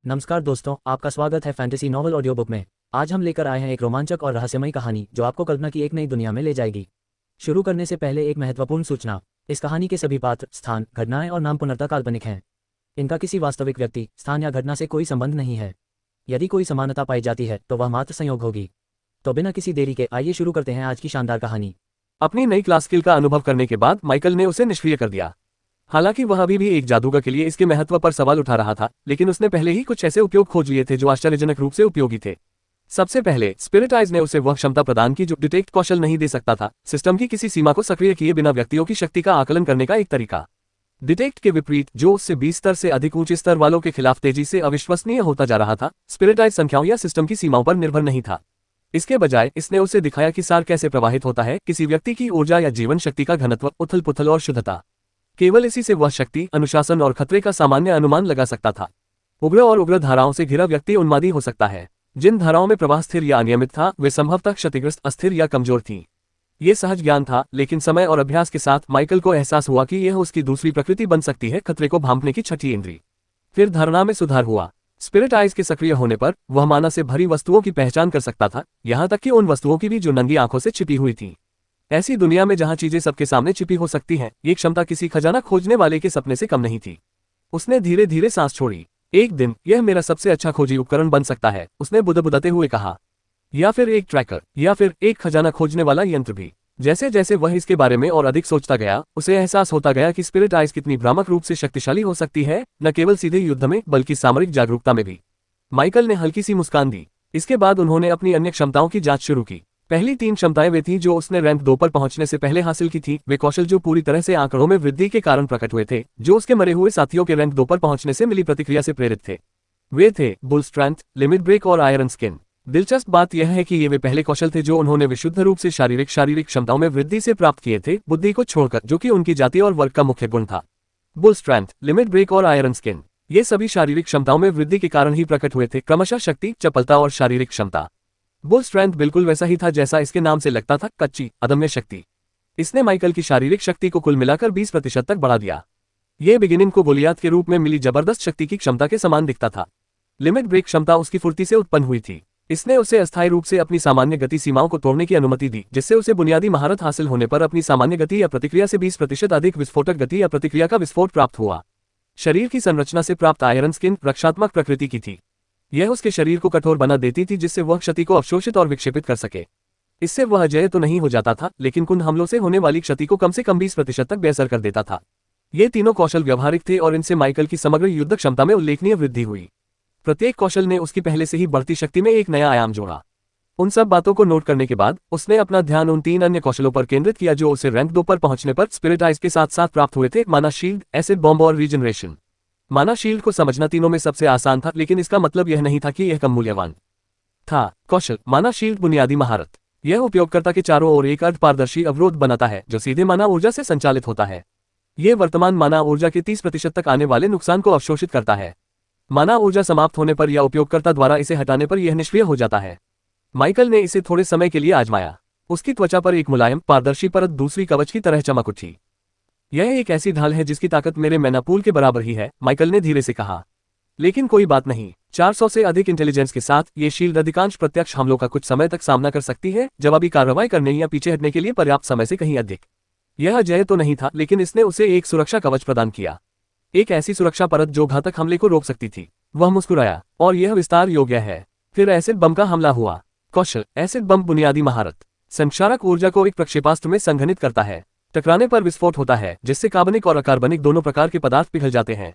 नमस्कार दोस्तों, आपका स्वागत है फैंटेसी नॉवल ऑडियो बुक में। आज हम लेकर आए हैं एक रोमांचक और रहस्यमयी कहानी जो आपको कल्पना की एक नई दुनिया में ले जाएगी। शुरू करने से पहले एक महत्वपूर्ण सूचना। इस कहानी के सभी पात्र, स्थान, घटनाएं और नाम पूर्णतः काल्पनिक हैं। इनका किसी वास्तविक व्यक्ति, स्थान या घटना से कोई संबंध नहीं है। यदि कोई समानता पाई जाती है तो वह मात्र संयोग होगी। तो बिना किसी देरी के आइए शुरू करते हैं आज की शानदार कहानी। अपनी नई क्लास स्किल का अनुभव करने के बाद माइकल ने उसे निष्क्रिय कर दिया। हालांकि वह अभी भी एक जादूगर के लिए इसके महत्व पर सवाल उठा रहा था, लेकिन उसने पहले ही कुछ ऐसे उपयोग खोज लिए थे जो आश्चर्यजनक रूप से उपयोगी थे। सबसे पहले स्पिरिट आइज ने उसे वह क्षमता प्रदान की जो डिटेक्ट कौशल नहीं दे सकता था, सिस्टम की किसी सीमा को सक्रिय किए बिना व्यक्तियों की शक्ति का आकलन करने का एक तरीका। डिटेक्ट के विपरीत, जो उससे 20 स्तर से अधिक ऊंचे स्तर वालों के खिलाफ तेजी से अविश्वसनीय होता जा रहा था, स्पिरिट आइज संख्याओं या सिस्टम की सीमाओं पर निर्भर नहीं था। इसके बजाय इसने उसे दिखाया कि सार कैसे प्रवाहित होता है, किसी व्यक्ति की ऊर्जा या जीवन शक्ति का घनत्व, उथल पुथल और शुद्धता। केवल इसी से वह शक्ति, अनुशासन और खतरे का सामान्य अनुमान लगा सकता था। उग्र और उग्र धाराओं से घिरा व्यक्ति उन्मादी हो सकता है। जिन धाराओं में प्रवाह स्थिर या अनियमित था, वे संभवतः क्षतिग्रस्त, अस्थिर या कमजोर थीं। ये सहज ज्ञान था, लेकिन समय और अभ्यास के साथ माइकल को एहसास हुआ कि यह उसकी दूसरी प्रकृति बन सकती है, खतरे को भांपने की छठी इंद्री। फिर धारणा में सुधार हुआ। स्पिरिट आइज के सक्रिय होने पर वह माना से भरी वस्तुओं की पहचान कर सकता था, यहां तक कि उन वस्तुओं की भी जो नंगी आंखों से छिपी हुई थी। ऐसी दुनिया में जहां चीजें सबके सामने छिपी हो सकती हैं, ये क्षमता किसी खजाना खोजने वाले के सपने से कम नहीं थी। उसने धीरे धीरे सांस छोड़ी। एक दिन यह मेरा सबसे अच्छा खोजी उपकरण बन सकता है, उसने बुदबुदाते हुए कहा। या फिर एक ट्रैकर, या फिर एक खजाना खोजने वाला यंत्र भी। जैसे जैसे वह इसके बारे में और अधिक सोचता गया, उसे एहसास होता गया कि स्पिरिट आइज कितनी भ्रामक रूप से शक्तिशाली हो सकती है, न केवल सीधे युद्ध में बल्कि सामरिक जागरूकता में भी। माइकल ने हल्की सी मुस्कान दी। इसके बाद उन्होंने अपनी अन्य क्षमताओं की जांच शुरू की। पहली 3 क्षमताएं वे थीं जो उसने रैंक 2 पर पहुंचने से पहले हासिल की थी। वे कौशल जो पूरी तरह से आंकड़ों में वृद्धि के कारण प्रकट हुए थे, जो उसके मरे हुए साथियों के रैंक 2 पर पहुंचने से मिली प्रतिक्रिया से प्रेरित थे। वे थे बुल स्ट्रेंथ, लिमिट ब्रेक और आयरन स्किन। दिलचस्प बात यह है कि ये वे पहले कौशल थे जो उन्होंने विशुद्ध रूप से शारीरिक क्षमताओं में वृद्धि से प्राप्त किए थे, बुद्धि को छोड़कर, जो कि उनकी जाति और वर्ग का मुख्य गुण था। बुल स्ट्रेंथ, लिमिट ब्रेक और आयरन स्किन, ये सभी शारीरिक क्षमताओं में वृद्धि के कारण ही प्रकट हुए थे, क्रमशः शक्ति, चपलता और शारीरिक क्षमता। बुल स्ट्रेंथ बिल्कुल वैसा ही था जैसा इसके नाम से लगता था, कच्ची, अदम्य शक्ति। इसने माइकल की शारीरिक शक्ति को कुल मिलाकर 20% तक बढ़ा दिया। ये बिगिनिंग को गोलियात के रूप में मिली जबरदस्त शक्ति की क्षमता के समान दिखता था। लिमिट ब्रेक क्षमता उसकी फुर्ती से उत्पन्न हुई थी। इसने उसे अस्थायी रूप से अपनी सामान्य गति सीमाओं को तोड़ने की अनुमति दी, जिससे उसे बुनियादी महारत हासिल होने पर अपनी सामान्य गति या प्रतिक्रिया से 20% अधिक विस्फोटक गति या प्रतिक्रिया का विस्फोट प्राप्त हुआ। शरीर की संरचना से प्राप्त आयरन स्किन रक्षात्मक प्रकृति की थी। यह उसके शरीर को कठोर बना देती थी, जिससे वह क्षति को अवशोषित और विक्षेपित कर सके। इससे वह अजेय तो नहीं हो जाता था, लेकिन कुछ हमलों से होने वाली क्षति को कम से कम 20% तक बेअसर कर देता था। ये तीनों कौशल व्यवहारिक थे और इनसे माइकल की समग्र युद्ध क्षमता में उल्लेखनीय वृद्धि हुई। प्रत्येक कौशल ने उसकी पहले से ही बढ़ती शक्ति में एक नया आयाम जोड़ा। उन सब बातों को नोट करने के बाद उसने अपना ध्यान उन 3 अन्य कौशलों पर केंद्रित किया जो उसे रैंक 2 पर पहुंचने पर स्पिरिट आइज के साथ साथ प्राप्त हुए थे, माना शील्ड, एसिड बॉम्ब और रीजनरेशन। माना शील्ड को समझना तीनों में सबसे आसान था, लेकिन इसका मतलब यह नहीं था कि यह कम मूल्यवान था। कौशल माना शील्ड बुनियादी महारत। यह उपयोगकर्ता के चारों ओर एक अर्धपारदर्शी अवरोध बनाता है जो सीधे माना ऊर्जा से संचालित होता है। यह वर्तमान माना ऊर्जा के 30% तक आने वाले नुकसान को अवशोषित करता है। माना ऊर्जा समाप्त होने पर या उपयोगकर्ता द्वारा इसे हटाने पर यह निष्क्रिय हो जाता है। माइकल ने इसे थोड़े समय के लिए आजमाया। उसकी त्वचा पर एक मुलायम, पारदर्शी परत दूसरी कवच की तरह चमक उठी। यह एक ऐसी ढाल है जिसकी ताकत मेरे मैना पूल के बराबर ही है, माइकल ने धीरे से कहा। लेकिन कोई बात नहीं, 400 से अधिक इंटेलिजेंस के साथ ये शील्ड अधिकांश प्रत्यक्ष हमलों का कुछ समय तक सामना कर सकती है, जवाबी कार्रवाई करने या पीछे हटने के लिए पर्याप्त समय से कहीं अधिक। यह अजेय तो नहीं था, लेकिन इसने उसे एक सुरक्षा कवच प्रदान किया, एक ऐसी सुरक्षा परत जो घातक हमले को रोक सकती थी। वह मुस्कुराया, और यह विस्तार योग्य है। फिर एसिड बम का हमला हुआ। कौशल, एसिड बम बुनियादी महारत। संक्षारक ऊर्जा को एक प्रक्षेपास्त्र में संघनित करता है। टकराने पर विस्फोट होता है, जिससे कार्बनिक और अकार्बनिक दोनों प्रकार के पदार्थ पिघल जाते हैं।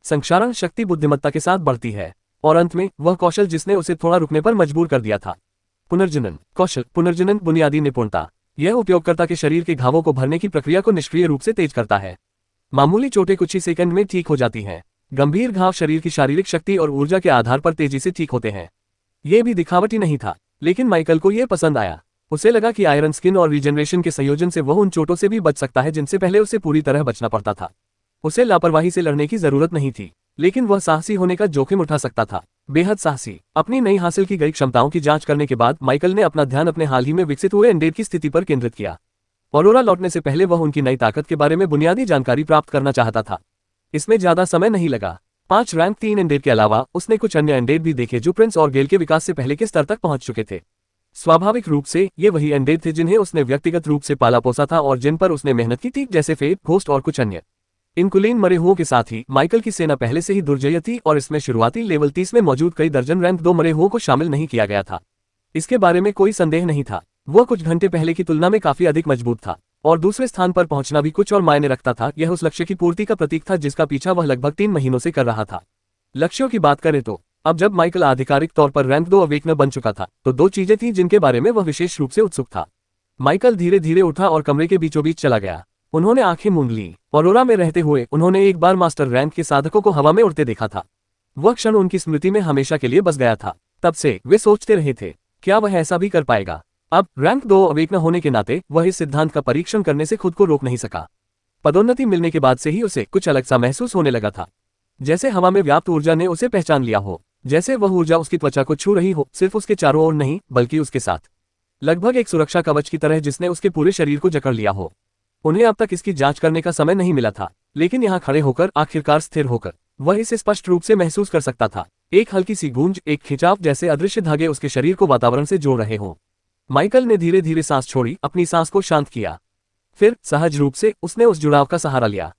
संक्षारण शक्ति बुद्धिमत्ता के साथ बढ़ती है। और अंत में वह कौशल जिसने उसे थोड़ा रुकने पर मजबूर कर दिया था, पुनर्जनन। कौशल, पुनर्जनन बुनियादी निपुणता। यह उपयोगकर्ता के शरीर के घावों को भरने की प्रक्रिया को निष्क्रिय रूप से तेज करता है। मामूली चोटें कुछ ही सेकंड में ठीक हो जाती हैं। गंभीर घाव शरीर की शारीरिक शक्ति और ऊर्जा के आधार पर तेजी से ठीक होते हैं। यह भी दिखावटी नहीं था, लेकिन माइकल को यह पसंद आया। उसे लगा कि आयरन स्किन और रीजनरेशन के संयोजन से वह उन चोटों से भी बच सकता है जिनसे पहले उसे पूरी तरह बचना पड़ता था। उसे लापरवाही से लड़ने की जरूरत नहीं थी, लेकिन वह साहसी होने का जोखिम उठा सकता था, बेहद साहसी। अपनी नई हासिल की गई क्षमताओं की जांच करने के बाद माइकल ने अपना ध्यान अपने हाल ही में विकसित हुए एंडेड की स्थिति पर केंद्रित किया। ऑरोरा लौटने से पहले वह उनकी नई ताकत के बारे में बुनियादी जानकारी प्राप्त करना चाहता था। इसमें ज्यादा समय नहीं लगा। 5 रैंक 3 एंडेड के अलावा उसने कुछ अन्य एंडेड भी देखे जो प्रिंस और गेल के विकास से पहले के स्तर तक पहुंच चुके थे। स्वाभाविक रूप से ये वही एंडेड थे जिन्हें उसने व्यक्तिगत रूप से पाला पोसा था और जिन पर उसने मेहनत की थी, जैसे फेट, घोस्ट और कुछ अन्य। इन कुलीन मरे हुओं के साथ ही माइकल की सेना पहले से ही दुर्जय थी और इसमें शुरुआती लेवल 30 में मौजूद कई दर्जन रैंक 2 मरे हुओं को शामिल नहीं किया गया था। इसके बारे में कोई संदेह नहीं था, वह कुछ घंटे पहले की तुलना में काफी अधिक मजबूत था और दूसरे स्थान पर पहुंचना भी कुछ और मायने रखता था। यह उस लक्ष्य की पूर्ति का प्रतीक था जिसका पीछा वह लगभग 3 महीनों से कर रहा था। लक्ष्यों की बात करें तो अब जब माइकल आधिकारिक तौर पर रैंक 2 अवेकनर बन चुका था तो 2 चीजें थीं जिनके बारे में वह विशेष रूप से उत्सुक था। माइकल धीरे धीरे उठा और कमरे के बीचों बीच चला गया। उन्होंने आंखें मूंद ली। ऑरोरा में रहते हुए उन्होंने एक बार मास्टर रैंक के साधकों को हवा में उड़ते देखा था। वह क्षण उनकी स्मृति में हमेशा के लिए बस गया था। तब से वे सोचते रहे थे, क्या वह ऐसा भी कर पाएगा। अब रैंक 2 अवेकनर होने के नाते वह इस सिद्धांत का परीक्षण करने से खुद को रोक नहीं सका। पदोन्नति मिलने के बाद से ही उसे कुछ अलग सा महसूस होने लगा था, जैसे हवा में व्याप्त ऊर्जा ने उसे पहचान लिया हो, जैसे वह ऊर्जा उसकी त्वचा को छू रही हो, सिर्फ उसके चारों ओर नहीं बल्कि उसके साथ, लगभग एक सुरक्षा कवच की तरह जिसने उसके पूरे शरीर को जकड़ लिया हो। उन्हें अब तक इसकी जांच करने का समय नहीं मिला था, लेकिन यहाँ खड़े होकर, आखिरकार स्थिर होकर, वह इसे स्पष्ट रूप से महसूस कर सकता था। एक हल्की सी गूंज, एक खिंचाव, जैसे अदृश्य धागे उसके शरीर को वातावरण से जोड़ रहे हों। माइकल ने धीरे धीरे सांस छोड़ी, अपनी सांस को शांत किया। फिर सहज रूप से उसने उस जुड़ाव का सहारा लिया।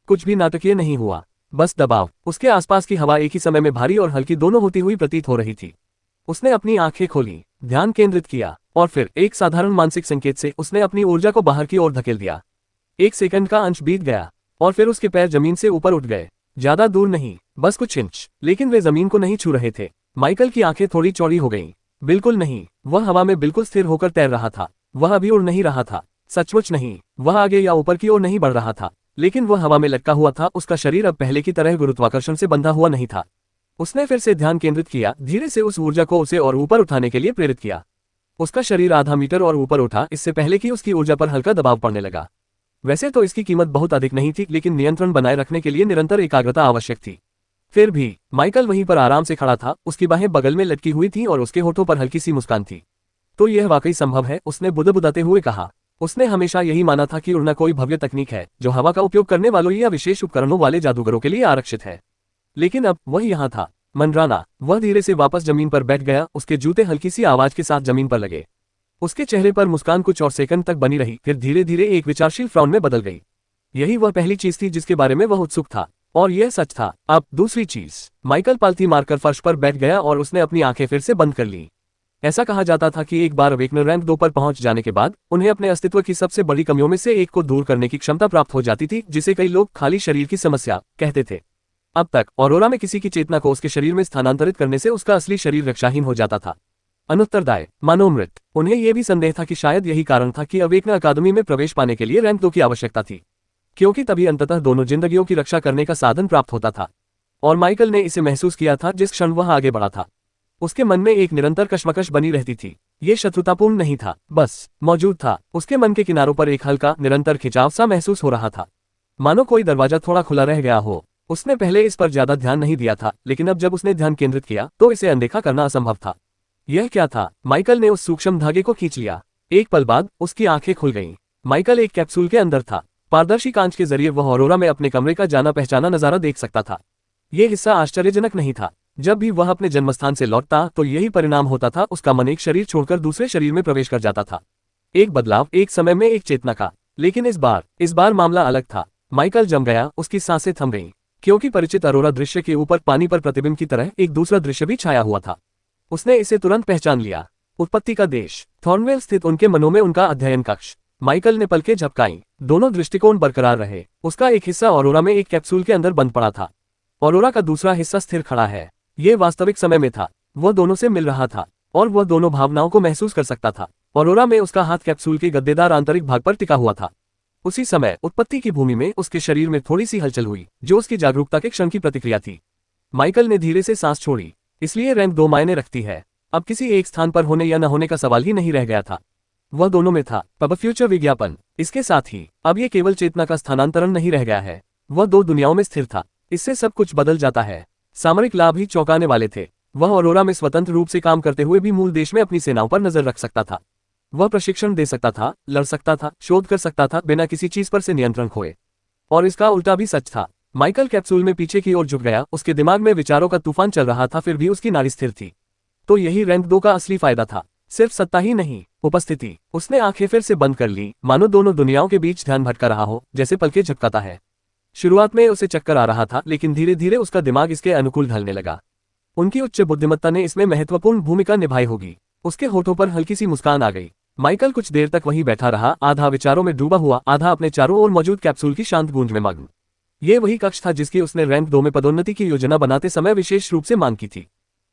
कुछ भी नाटकीय नहीं हुआ, बस दबाव। उसके आसपास की हवा एक ही समय में भारी और हल्की दोनों होती हुई प्रतीत हो रही थी। उसने अपनी आंखें खोली, ध्यान केंद्रित किया और फिर एक साधारण मानसिक संकेत से उसने अपनी ऊर्जा को बाहर की ओर धकेल दिया। 1 सेकंड का अंश बीत गया और फिर उसके पैर जमीन से ऊपर उठ गए। ज्यादा दूर नहीं, बस कुछ इंच, लेकिन वे जमीन को नहीं छू रहे थे। माइकल की आंखें थोड़ी चौड़ी हो गईं। बिल्कुल नहीं, वह हवा में बिल्कुल स्थिर होकर तैर रहा था। वह अभी उड़ नहीं रहा था, सचमुच नहीं। वह आगे या ऊपर की ओर नहीं बढ़ रहा था, लेकिन वह हवा में लटका हुआ था। उसका शरीर अब पहले की तरह गुरुत्वाकर्षण से बंधा हुआ नहीं था। उसने फिर से ध्यान केंद्रित किया, धीरे से उस ऊर्जा को उसे और ऊपर उठाने के लिए प्रेरित किया। उसका शरीर आधा मीटर और ऊपर उठा, इससे पहले कि उसकी ऊर्जा पर हल्का दबाव पड़ने लगा। वैसे तो इसकी कीमत बहुत अधिक नहीं थी, लेकिन नियंत्रण बनाए रखने के लिए निरंतर एकाग्रता आवश्यक थी। फिर भी माइकल वहीं पर आराम से खड़ा था, उसकी बाहें बगल में लटकी हुई थीं और उसके होठों पर हल्की सी मुस्कान थी। तो यह वाकई संभव है, उसने बुदबुदाते हुए कहा। उसने हमेशा यही माना था कि उड़ना कोई भव्य तकनीक है जो हवा का उपयोग करने वालों या विशेष उपकरणों वाले जादूगरों के लिए आरक्षित है। लेकिन अब वह यहाँ था, मंडराना। वह धीरे से वापस जमीन पर बैठ गया, उसके जूते हल्की सी आवाज के साथ जमीन पर लगे। उसके चेहरे पर मुस्कान कुछ और सेकंड तक बनी रही, फिर धीरे धीरे एक विचारशील फ्रॉन में बदल गई। यही वह पहली चीज थी जिसके बारे में वह उत्सुक था, और यह सच था। अब दूसरी चीज। माइकल पालथी मारकर फर्श पर बैठ गया और उसने अपनी आंखें फिर से बंद कर ली। ऐसा कहा जाता था कि एक बार अवेकनर रैंक 2 पर पहुंच जाने के बाद उन्हें अपने अस्तित्व की सबसे बड़ी कमियों में से एक को दूर करने की क्षमता प्राप्त हो जाती थी, जिसे कई लोग खाली शरीर की समस्या कहते थे। अब तक ऑरोरा में किसी की चेतना को उसके शरीर में स्थानांतरित करने से उसका असली शरीर रक्षाहीन हो जाता था, अनुत्तरदायी, मनोमृत। उन्हें यह भी संदेह था कि शायद यही कारण था कि अवेकनर अकादमी में प्रवेश पाने के लिए रैंक 2 की आवश्यकता थी, क्योंकि तभी अंततः दोनों जिंदगियों की रक्षा करने का साधन प्राप्त होता था। और माइकल ने इसे महसूस किया था जिस क्षण वह आगे बढ़ा था। उसके मन में एक निरंतर कश्मकश बनी रहती थी। ये शत्रुतापूर्ण नहीं था, बस मौजूद था। उसके मन के किनारों पर एक हल्का निरंतर खिंचाव सा महसूस हो रहा था, मानो कोई दरवाजा थोड़ा खुला रह गया हो। उसने पहले इस पर ज्यादा ध्यान नहीं दिया था, लेकिन अब जब उसने ध्यान केंद्रित किया तो इसे अनदेखा करना असंभव था। यह क्या था? माइकल ने उस सूक्ष्म धागे को खींच लिया। एक पल बाद उसकी आंखें खुल गईं। माइकल एक कैप्सूल के अंदर था। पारदर्शी कांच के जरिए वह ऑरोरा में अपने कमरे का जाना पहचाना नजारा देख सकता था। यह हिस्सा आश्चर्यजनक नहीं था। जब भी वह अपने जन्मस्थान से लौटता तो यही परिणाम होता था, उसका मन एक शरीर छोड़कर दूसरे शरीर में प्रवेश कर जाता था। एक बदलाव, एक समय में एक चेतना का। लेकिन इस बार मामला अलग था। माइकल जम गया, उसकी सांसें थम गईं, क्योंकि परिचित अरोरा दृश्य के ऊपर पानी पर प्रतिबिंब की तरह एक दूसरा दृश्य भी छाया हुआ था। उसने इसे तुरंत पहचान लिया। उत्पत्ति का देश, थॉर्नवेल स्थित उनके मनों में उनका अध्ययन कक्ष। माइकल ने पलकें झपकाईं। दोनों दृष्टिकोण बरकरार रहे। उसका एक हिस्सा ऑरोरा में एक कैप्सूल के अंदर बंद पड़ा था, ऑरोरा का दूसरा हिस्सा स्थिर खड़ा है। यह वास्तविक समय में था, वह दोनों से मिल रहा था और वह दोनों भावनाओं को महसूस कर सकता था। ऑरोरा में उसका हाथ कैप्सूल के गद्देदार आंतरिक भाग पर टिका हुआ था। उसी समय उत्पत्ति की भूमि में उसके शरीर में थोड़ी सी हलचल हुई, जो उसकी जागरूकता के क्षण की प्रतिक्रिया थी। माइकल ने धीरे से सांस छोड़ी। इसलिए रैंक 2 मायने रखती है। अब किसी एक स्थान पर होने या न होने का सवाल ही नहीं रह गया था, वह दोनों में था। अब फ्यूचर विज्ञापन। इसके साथ ही अब यह केवल चेतना का स्थानांतरण नहीं रह गया है, वह 2 दुनियाओं में स्थिर था। इससे सब कुछ बदल जाता है। सामरिक लाभ ही चौंकाने वाले थे। वह ऑरोरा में स्वतंत्र रूप से काम करते हुए भी मूल देश में अपनी सेनाओं पर नजर रख सकता था। वह प्रशिक्षण दे सकता था, लड़ सकता था, शोध कर सकता था, बिना किसी चीज पर से नियंत्रण खोए। और इसका उल्टा भी सच था। माइकल कैप्सूल में पीछे की ओर झुक गया, उसके दिमाग में विचारों का तूफान चल रहा था, फिर भी उसकी नाड़ी स्थिर थी। तो यही रैंक 2 का असली फायदा था, सिर्फ सत्ता ही नहीं, उपस्थिति। उसने आंखें फिर से बंद कर ली, मानो दोनों दुनियाओं के बीच ध्यान भटका रहा हो, जैसे पलके झपकाता है। शुरुआत में उसे चक्कर आ रहा था, लेकिन धीरे धीरे उसका दिमाग इसके अनुकूल ढलने लगा। उनकी उच्च बुद्धिमत्ता ने इसमें महत्वपूर्ण भूमिका निभाई होगी। उसके होठों पर हल्की सी मुस्कान आ गई। माइकल कुछ देर तक वहीं बैठा रहा, आधा विचारों में डूबा हुआ, आधा अपने चारों ओर मौजूद कैप्सूल की शांत गूंज में मग्न। ये वही कक्ष था जिसकी उसने रैंक 2 में पदोन्नति की योजना बनाते समय विशेष रूप से मांग की थी।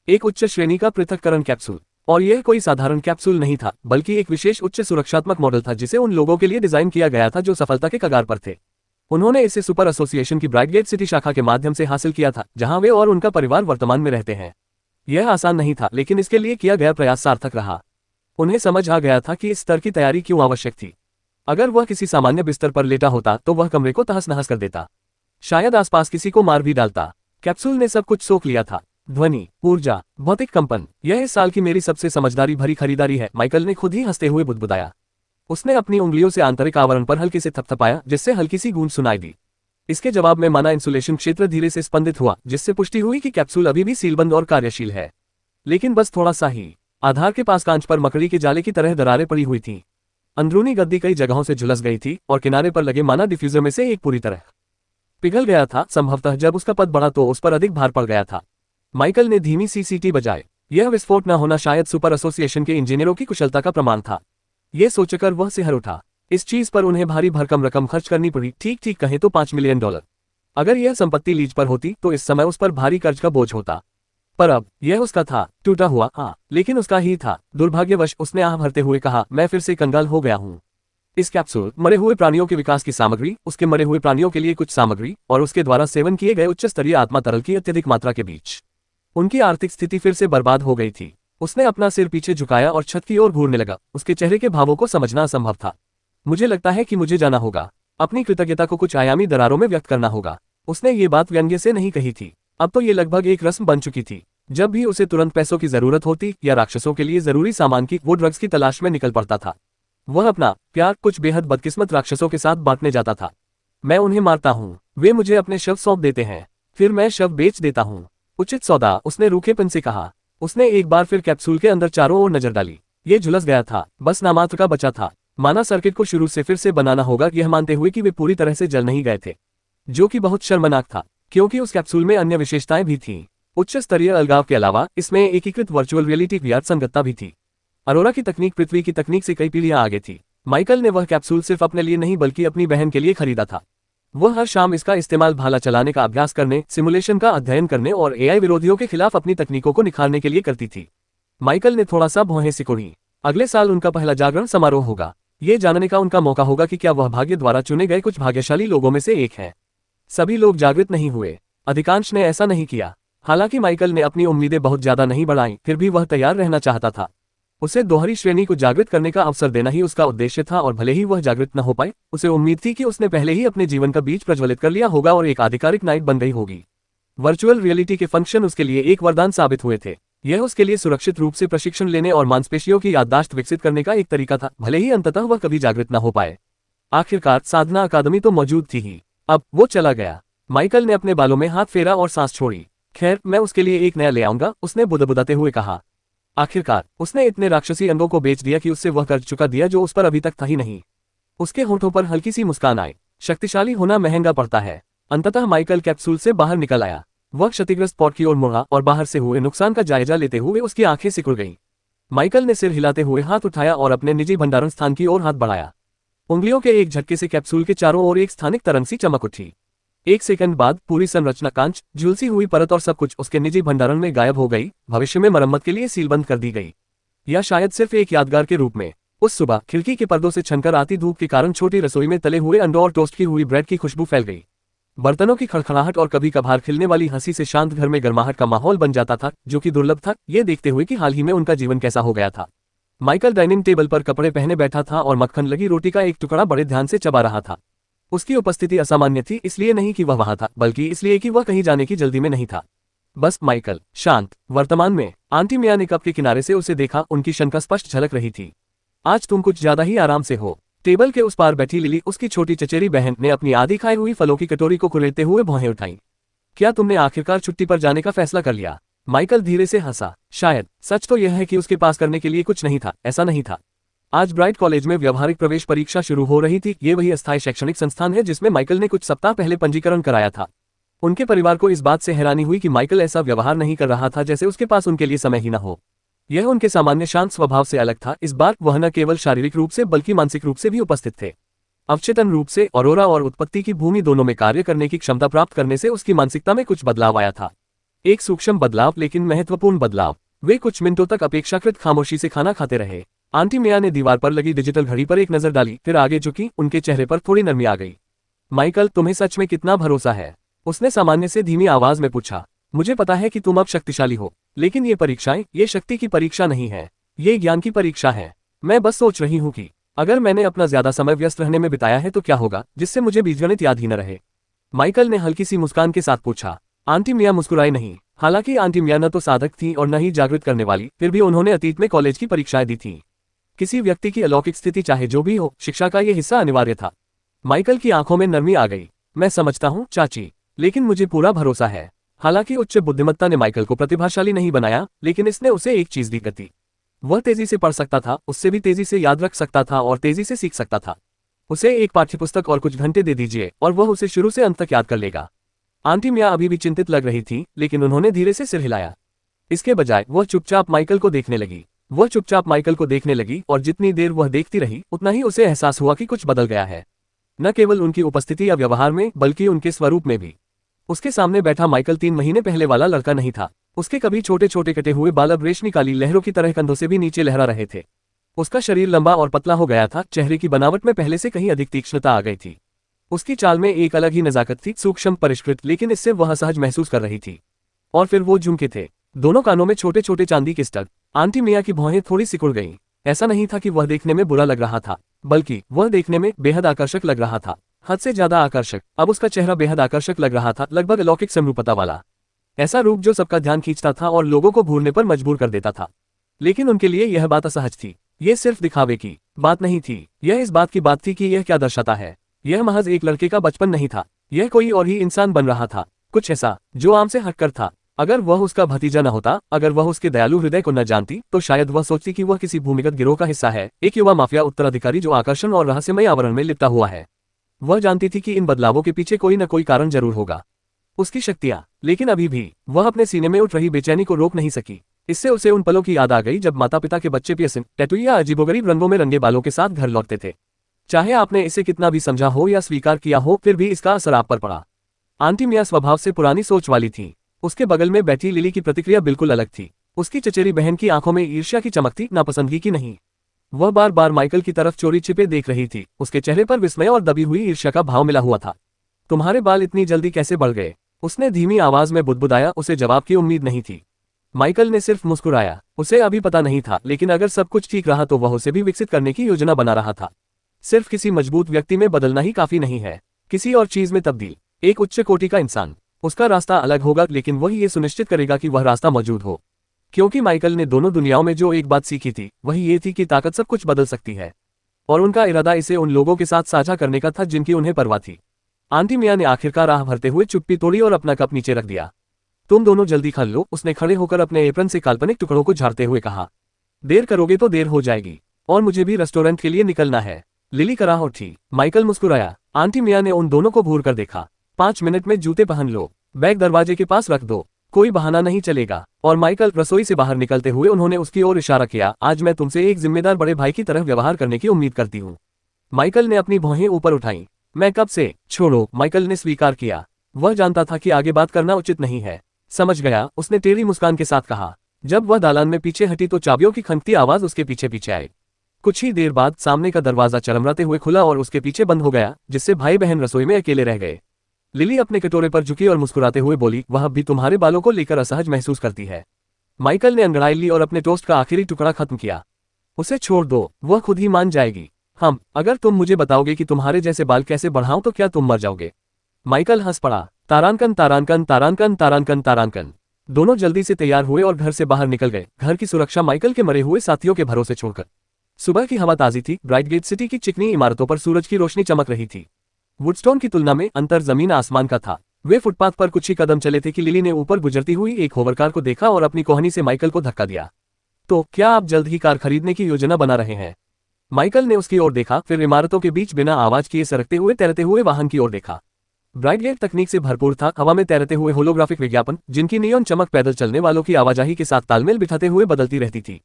एक उच्च श्रेणी का पृथक्करण कैप्सूल। और यह कोई साधारण कैप्सूल नहीं था, बल्कि एक विशेष उच्च सुरक्षात्मक मॉडल था जिसे उन लोगों के लिए डिजाइन किया गया था जो सफलता के कगार पर थे। उन्होंने इसे सुपर एसोसिएशन की ब्राइटगेट सिटी शाखा के माध्यम से हासिल किया था, जहां वे और उनका परिवार वर्तमान में रहते हैं। यह आसान नहीं था, लेकिन इसके लिए किया गया प्रयास सार्थक रहा। उन्हें समझ आ गया था कि इस स्तर की तैयारी क्यों आवश्यक थी। अगर वह किसी सामान्य बिस्तर पर लेटा होता तो वह कमरे को तहस नहस कर देता, शायद आसपास किसी को मार भी डालता। कैप्सूल ने सब कुछ सोख लिया था, ध्वनि, ऊर्जा, भौतिक कंपन। यह इस साल की मेरी सबसे समझदारी भरी खरीदारी है, माइकल ने खुद ही हंसते हुए बुदबुदाया। उसने अपनी उंगलियों से आंतरिक आवरण पर हल्के से थपथपाया, जिससे हल्की सी गूंज सुनाई दी। इसके जवाब में माना इंसुलेशन क्षेत्र धीरे से स्पंदित हुआ, जिससे पुष्टि हुई कि कैप्सूल अभी भी सीलबंद और कार्यशील है। लेकिन बस थोड़ा सा ही। आधार के पास कांच पर मकड़ी के जाले की तरह दरारें पड़ी हुई थीं। अंदरूनी गद्दी कई जगहों से झुलस गई थी और किनारे पर लगे माना डिफ्यूजर में से एक पूरी तरह पिघल गया था। संभवतः जब उसका पद बढ़ा तो उस पर अधिक भार पड़ गया था। माइकल ने धीमी सी सीटी बजाई। यह विस्फोट न होना शायद सुपर एसोसिएशन के इंजीनियरों की कुशलता का प्रमाण था। यह सोचकर वह सिहर उठा। इस चीज पर उन्हें भारी भरकम रकम खर्च करनी पड़ी, ठीक कहें तो $5 मिलियन। अगर यह संपत्ति लीज पर होती तो इस समय उस पर भारी कर्ज का बोझ होता। पर अब यह उसका था, टूटा हुआ, हाँ, लेकिन उसका ही था। दुर्भाग्यवश, उसने आह भरते हुए कहा, मैं फिर से कंगाल हो गया हूँ। इस कैप्सूल, मरे हुए प्राणियों के विकास की सामग्री, उसके मरे हुए प्राणियों के लिए कुछ सामग्री और उसके द्वारा सेवन किए गए उच्च स्तरीय आत्मा तरल की अत्यधिक मात्रा के बीच उनकी आर्थिक स्थिति फिर से बर्बाद हो गई थी। उसने अपना सिर पीछे झुकाया और छत की ओर घूरने लगा। उसके चेहरे के भावों को समझना असंभव था। मुझे लगता है कि मुझे जाना होगा। अपनी कृतज्ञता को कुछ आयामी दरारों में व्यक्त करना होगा। उसने ये बात व्यंग्य से नहीं कही थी, अब तो ये लगभग एक रस्म बन चुकी थी। जब भी उसे तुरंत पैसों की जरूरत होती या राक्षसों के लिए जरूरी सामान की, वो ड्रग्स की तलाश में निकल पड़ता था। वह अपना प्यार कुछ बेहद बदकिस्मत राक्षसों के साथ बांटने जाता था। मैं उन्हें मारता हूँ, वे मुझे अपने शव सौंप देते हैं, फिर मैं शव बेच देता हूँ। उचित सौदा, उसने रूखेपन से कहा। उसने एक बार फिर कैप्सूल के अंदर चारों ओर नजर डाली। ये झुलस गया था, बस नामात्र का बचा था। माना सर्किट को शुरू से फिर से बनाना होगा, यह मानते हुए कि वे पूरी तरह से जल नहीं गए थे, जो कि बहुत शर्मनाक था, क्योंकि उस कैप्सूल में अन्य विशेषताएं भी थीं। उच्च स्तरीय अलगाव के अलावा इसमें एकीकृत वर्चुअल रियलिटी VR संगतता भी थी। अरोरा की तकनीक पृथ्वी की तकनीक से कई पीढ़ियां आगे थी। माइकल ने वह कैप्सूल सिर्फ अपने लिए नहीं बल्कि अपनी बहन के लिए खरीदा था। वह हर शाम इसका इस्तेमाल भाला चलाने का अभ्यास करने, सिमुलेशन का अध्ययन करने और AI विरोधियों के खिलाफ अपनी तकनीकों को निखारने के लिए करती थी। माइकल ने थोड़ा सा भौहें सिकोड़ी। अगले साल उनका पहला जागरण समारोह होगा। ये जानने का उनका मौका होगा कि क्या वह भाग्य द्वारा चुने गए कुछ भाग्यशाली लोगों में से एक है। सभी लोग जागृत नहीं हुए, अधिकांश ने ऐसा नहीं किया। हालांकि माइकल ने अपनी उम्मीदें बहुत ज्यादा नहीं बढ़ाईं, फिर भी वह तैयार रहना चाहता था। उसे दोहरी श्रेणी को जागृत करने का अवसर देना ही उसका उद्देश्य था, और भले ही वह जागृत न हो पाए, उसे उम्मीद थी कि उसने पहले ही अपने जीवन का बीज प्रज्वलित कर लिया होगा और एक आधिकारिक नाइट बन गई होगी। वर्चुअल रियलिटी के फंक्शन उसके लिए एक वरदान साबित हुए थे। यह उसके लिए सुरक्षित रूप से प्रशिक्षण लेने और मांसपेशियों की याददाश्त विकसित करने का एक तरीका था, भले ही अंततः वह कभी जागृत न हो पाए। आखिरकार साधना अकादमी तो मौजूद थी ही। अब वो चला गया। माइकल ने अपने बालों में हाथ फेरा और सांस छोड़ी। खैर, मैं उसके लिए एक नया ले आऊंगा, उसने बुदबुदाते हुए कहा। आखिरकार उसने इतने राक्षसी अंगों को बेच दिया कि उससे वह कर्ज चुका दिया जो उस पर अभी तक था ही नहीं। उसके होठों पर हल्की सी मुस्कान आई। शक्तिशाली होना महंगा पड़ता है। अंततः माइकल कैप्सूल से बाहर निकल आया। वह क्षतिग्रस्त पॉट की ओर मुड़ा और बाहर से हुए नुकसान का जायजा लेते हुए उसकी आंखें सिकुड़ गईं। माइकल ने सिर हिलाते हुए हाथ उठाया और अपने निजी भंडारण स्थान की ओर हाथ बढ़ाया। उंगलियों के एक झटके से कैप्सूल के चारों ओर एक स्थानिक तरंग सी चमक उठी। एक सेकंड बाद पूरी संरचना, कांच, झुलसी हुई परत और सब कुछ उसके निजी भंडारण में गायब हो गई, भविष्य में मरम्मत के लिए सीलबंद कर दी गई, या शायद सिर्फ एक यादगार के रूप में। उस सुबह खिड़की के पर्दों से छनकर आती धूप के कारण छोटी रसोई में तले हुए अंडों और टोस्ट की हुई ब्रेड की खुशबू फैल गई। बर्तनों की खड़खड़ाहट और कभी कभार खिलने वाली हंसी से शांत घर में गर्माहट का माहौल बन जाता था, जो कि दुर्लभ था, ये देखते हुए कि हाल ही में उनका जीवन कैसा हो गया था। माइकल डाइनिंग टेबल पर कपड़े पहने बैठा था और मक्खन लगी रोटी का एक टुकड़ा बड़े ध्यान से चबा रहा था। उसकी उपस्थिति असामान्य थी, इसलिए नहीं कि वह वहां था, बल्कि इसलिए कि वह कहीं जाने की जल्दी में नहीं था। बस माइकल, शांत। वर्तमान में आंटी मिया ने कप के किनारे से उसे देखा, उनकी शंका स्पष्ट झलक रही थी। आज तुम कुछ ज्यादा ही आराम से हो। टेबल के उस पार बैठी लिली, उसकी छोटी चचेरी बहन, ने अपनी आधी खाई हुई फलों की कटोरी को कुरेदते हुए भौहें उठाईं। क्या तुमने आखिरकार छुट्टी पर जाने का फैसला कर लिया? माइकल धीरे से हंसा। शायद। सच तो यह है कि उसके पास करने के लिए कुछ नहीं था, ऐसा नहीं था। आज ब्राइट कॉलेज में व्यवहारिक प्रवेश परीक्षा शुरू हो रही थी। ये वही अस्थायी शैक्षणिक संस्थान है जिसमें माइकल ने कुछ सप्ताह पहले पंजीकरण कराया था। उनके परिवार को इस बात से हैरानी हुई कि माइकल ऐसा व्यवहार नहीं कर रहा था जैसे उसके पास उनके लिए समय ही न हो। यह उनके सामान्य शांत स्वभाव से अलग था। इस बार वह न केवल शारीरिक रूप से बल्कि मानसिक रूप से भी उपस्थित थे। अवचेतन रूप से ऑरोरा और उत्पत्ति की भूमि दोनों में कार्य करने की क्षमता प्राप्त करने से उसकी मानसिकता में कुछ बदलाव आया था। एक सूक्ष्म बदलाव, लेकिन महत्वपूर्ण बदलाव। वे कुछ मिनटों तक अपेक्षाकृत खामोशी से खाना खाते रहे। आंटी मिया ने दीवार पर लगी डिजिटल घड़ी पर एक नजर डाली, फिर आगे झुकी। उनके चेहरे पर थोड़ी नरमी आ गई। माइकल, तुम्हें सच में कितना भरोसा है? उसने सामान्य से धीमी आवाज में पूछा। मुझे पता है कि तुम अब शक्तिशाली हो, लेकिन ये परीक्षाएं, ये शक्ति की परीक्षा नहीं है, ये ज्ञान की परीक्षा है। मैं बस सोच रही हूँ कि अगर मैंने अपना ज्यादा समय व्यस्त रहने में बिताया है तो क्या होगा, जिससे मुझे बीजगणित याद ही न रहे। माइकल ने हल्की सी मुस्कान के साथ पूछा। आंटी मिया मुस्कुराई नहीं। हालांकि आंटी मिया न तो साधक थी और न ही जागृत करने वाली, फिर भी उन्होंने अतीत में कॉलेज की परीक्षाएं दी थी। किसी व्यक्ति की अलौकिक स्थिति चाहे जो भी हो, शिक्षा का यह हिस्सा अनिवार्य था। माइकल की आंखों में नरमी आ गई। मैं समझता हूँ चाची, लेकिन मुझे पूरा भरोसा है। हालांकि उच्च बुद्धिमत्ता ने माइकल को प्रतिभाशाली नहीं बनाया, लेकिन इसने उसे एक चीज दी, गति। वह तेजी से पढ़ सकता था, उससे भी तेजी से याद रख सकता था और तेजी से सीख सकता था। उसे एक पाठ्यपुस्तक और कुछ घंटे दे दीजिए और वह उसे शुरू से अंत तक याद कर लेगा। आंटी मिया अभी भी चिंतित लग रही थी, लेकिन उन्होंने धीरे से सिर हिलाया। इसके बजाय वह चुपचाप माइकल को देखने लगी और जितनी देर वह देखती रही, उतना ही उसे एहसास हुआ कि कुछ बदल गया है। न केवल उनकी उपस्थिति या व्यवहार में, बल्कि उनके स्वरूप में भी। उसके सामने बैठा माइकल 3 महीने पहले वाला लड़का नहीं था। उसके कभी छोटे छोटे कटे हुए बाल अब रेशमी काली लहरों की तरह कंधों से भी नीचे लहरा रहे थे। उसका शरीर लंबा और पतला हो गया था, चेहरे की बनावट में पहले से कहीं अधिक तीक्ष्णता आ गई थी। उसकी चाल में एक अलग ही नजाकत थी, सूक्ष्म, परिष्कृत, लेकिन इससे वह असहज महसूस कर रही थी। और फिर वो झुमके थे, दोनों कानों में छोटे छोटे चांदी के स्टड। आंटी मिया की भौहें थोड़ी सिकुड़ गईं। ऐसा नहीं था कि वह देखने में बुरा लग रहा था, बल्कि वह देखने में बेहद आकर्षक लग रहा था। हद से ज्यादा आकर्षक। अब उसका चेहरा बेहद आकर्षक लग रहा था, लगभग अलौकिक समरूपता वाला। ऐसा रूप जो सबका ध्यान खींचता था और लोगों को घूरने पर मजबूर कर देता था। लेकिन उनके लिए यह बात असहज थी। यह सिर्फ दिखावे की बात नहीं थी, यह इस बात की बात थी कि यह क्या दर्शाता है। यह महज एक लड़के का बचपन नहीं था, यह कोई और ही इंसान बन रहा था, कुछ ऐसा जो आम से हटकर था। अगर वह उसका भतीजा न होता, अगर वह उसके दयालु हृदय को न जानती, तो शायद वह सोचती कि वह किसी भूमिगत गिरोह का हिस्सा है, एक युवा माफिया उत्तराधिकारी जो आकर्षण और रहस्यमय आवरण में लिपटा हुआ है। वह जानती थी कि इन बदलावों के पीछे कोई न कोई कारण जरूर होगा, उसकी शक्तियां। लेकिन अभी भी वह अपने सीने में उठ रही बेचैनी को रोक नहीं सकी। इससे उसे उन पलों की याद आ गई जब माता पिता के बच्चे पियर्सिंग, टैटू या अजीबोगरीब रंगों में रंगे बालों के साथ घर लौटते थे। चाहे आपने इसे कितना भी समझा हो या स्वीकार किया हो, फिर भी इसका असर आप पर पड़ा। आंटी मिया स्वभाव से पुरानी सोच वाली थी। उसके बगल में बैठी लिली की प्रतिक्रिया बिल्कुल अलग थी। उसकी चचेरी बहन की आंखों में ईर्ष्या की चमक थी, नापसंदगी की नहीं। वह बार बार माइकल की तरफ चोरी छिपे देख रही थी। उसके चेहरे पर विस्मय और दबी हुई ईर्ष्या का भाव मिला हुआ था। तुम्हारे बाल इतनी जल्दी कैसे बढ़ गए? उसने धीमी आवाज में बुदबुदाया। उसे जवाब की उम्मीद नहीं थी। माइकल ने सिर्फ मुस्कुराया। उसे अभी पता नहीं था, लेकिन अगर सब कुछ ठीक रहा तो वह उसे भी विकसित करने की योजना बना रहा था। सिर्फ किसी मजबूत व्यक्ति में बदलना ही काफी नहीं है, किसी और चीज में तब्दील। एक उच्च कोटि का इंसान। उसका रास्ता अलग होगा, लेकिन वही ये सुनिश्चित करेगा कि वह रास्ता मौजूद हो। क्योंकि माइकल ने दोनों दुनियाओं में जो एक बात सीखी थी, वही ये थी कि ताकत सब कुछ बदल सकती है। और उनका इरादा इसे उन लोगों के साथ साझा करने का था जिनकी उन्हें परवाह थी। आंटी मिया ने आखिरकार आह भरते हुए चुप्पी तोड़ी और अपना कप नीचे रख दिया। तुम दोनों जल्दी खा लो, उसने खड़े होकर अपने एप्रन से काल्पनिक टुकड़ों को झाड़ते हुए कहा। देर करोगे तो देर हो जाएगी, और मुझे भी रेस्टोरेंट के लिए निकलना है। लिली कराह उठी। माइकल मुस्कुराया। आंटी मिया ने उन दोनों को घूर कर देखा। 5 मिनट में जूते पहन लो, बैग दरवाजे के पास रख दो, कोई बहाना नहीं चलेगा। और माइकल रसोई से बाहर निकलते हुए उन्होंने उसकी ओर इशारा किया। आज मैं तुमसे एक जिम्मेदार बड़े भाई की तरह व्यवहार करने की उम्मीद करती हूँ। माइकल ने अपनी भौहें ऊपर उठाई। मैं कब से? छोड़ो, माइकल ने स्वीकार किया। वह जानता था कि आगे बात करना उचित नहीं है। समझ गया, उसने टेढ़ी मुस्कान के साथ कहा। जब वह दालान में पीछे हटी तो चाबियों की खनकती आवाज उसके पीछे पीछे आई। कुछ ही देर बाद सामने का दरवाजा चरमराते हुए खुला और उसके पीछे बंद हो गया, जिससे भाई बहन रसोई में अकेले रह गए। लिली अपने कटोरे पर झुकी और मुस्कुराते हुए बोली, वह भी तुम्हारे बालों को लेकर असहज महसूस करती है। माइकल ने अंगड़ाई ली और अपने टोस्ट का आखिरी टुकड़ा खत्म किया। उसे छोड़ दो, वह खुद ही मान जाएगी। अगर तुम मुझे बताओगे कि तुम्हारे जैसे बाल कैसे बढ़ाऊं तो क्या तुम मर जाओगे? माइकल हंस पड़ा। तारांकन तारांकन तारांकन तारांकन तारांकन। दोनों जल्दी से तैयार हुए और घर से बाहर निकल गए, घर की सुरक्षा माइकल के मरे हुए साथियों के भरोसे छोड़कर। सुबह की हवा ताजी थी, ब्राइटगेट सिटी की चिकनी इमारतों पर सूरज की रोशनी चमक रही थी। वुडस्टोन की तुलना में अंतर जमीन आसमान का था। वे फुटपाथ पर कुछ ही कदम चले थे कि लिली ने ऊपर गुजरती हुई एक होवरकार को देखा और अपनी कोहनी से माइकल को धक्का दिया। तो क्या आप जल्द ही कार खरीदने की योजना बना रहे हैं? माइकल ने उसकी ओर देखा, फिर इमारतों के बीच बिना आवाज किए सरकते हुए तैरते हुए वाहन की ओर देखा। ब्राइटगेट तकनीक से भरपूर था, हवा में तैरते हुए होलोग्राफिक विज्ञापन, जिनकी नियॉन चमक पैदल चलने वालों की आवाजाही के साथ तालमेल बिठाते हुए बदलती रहती थी।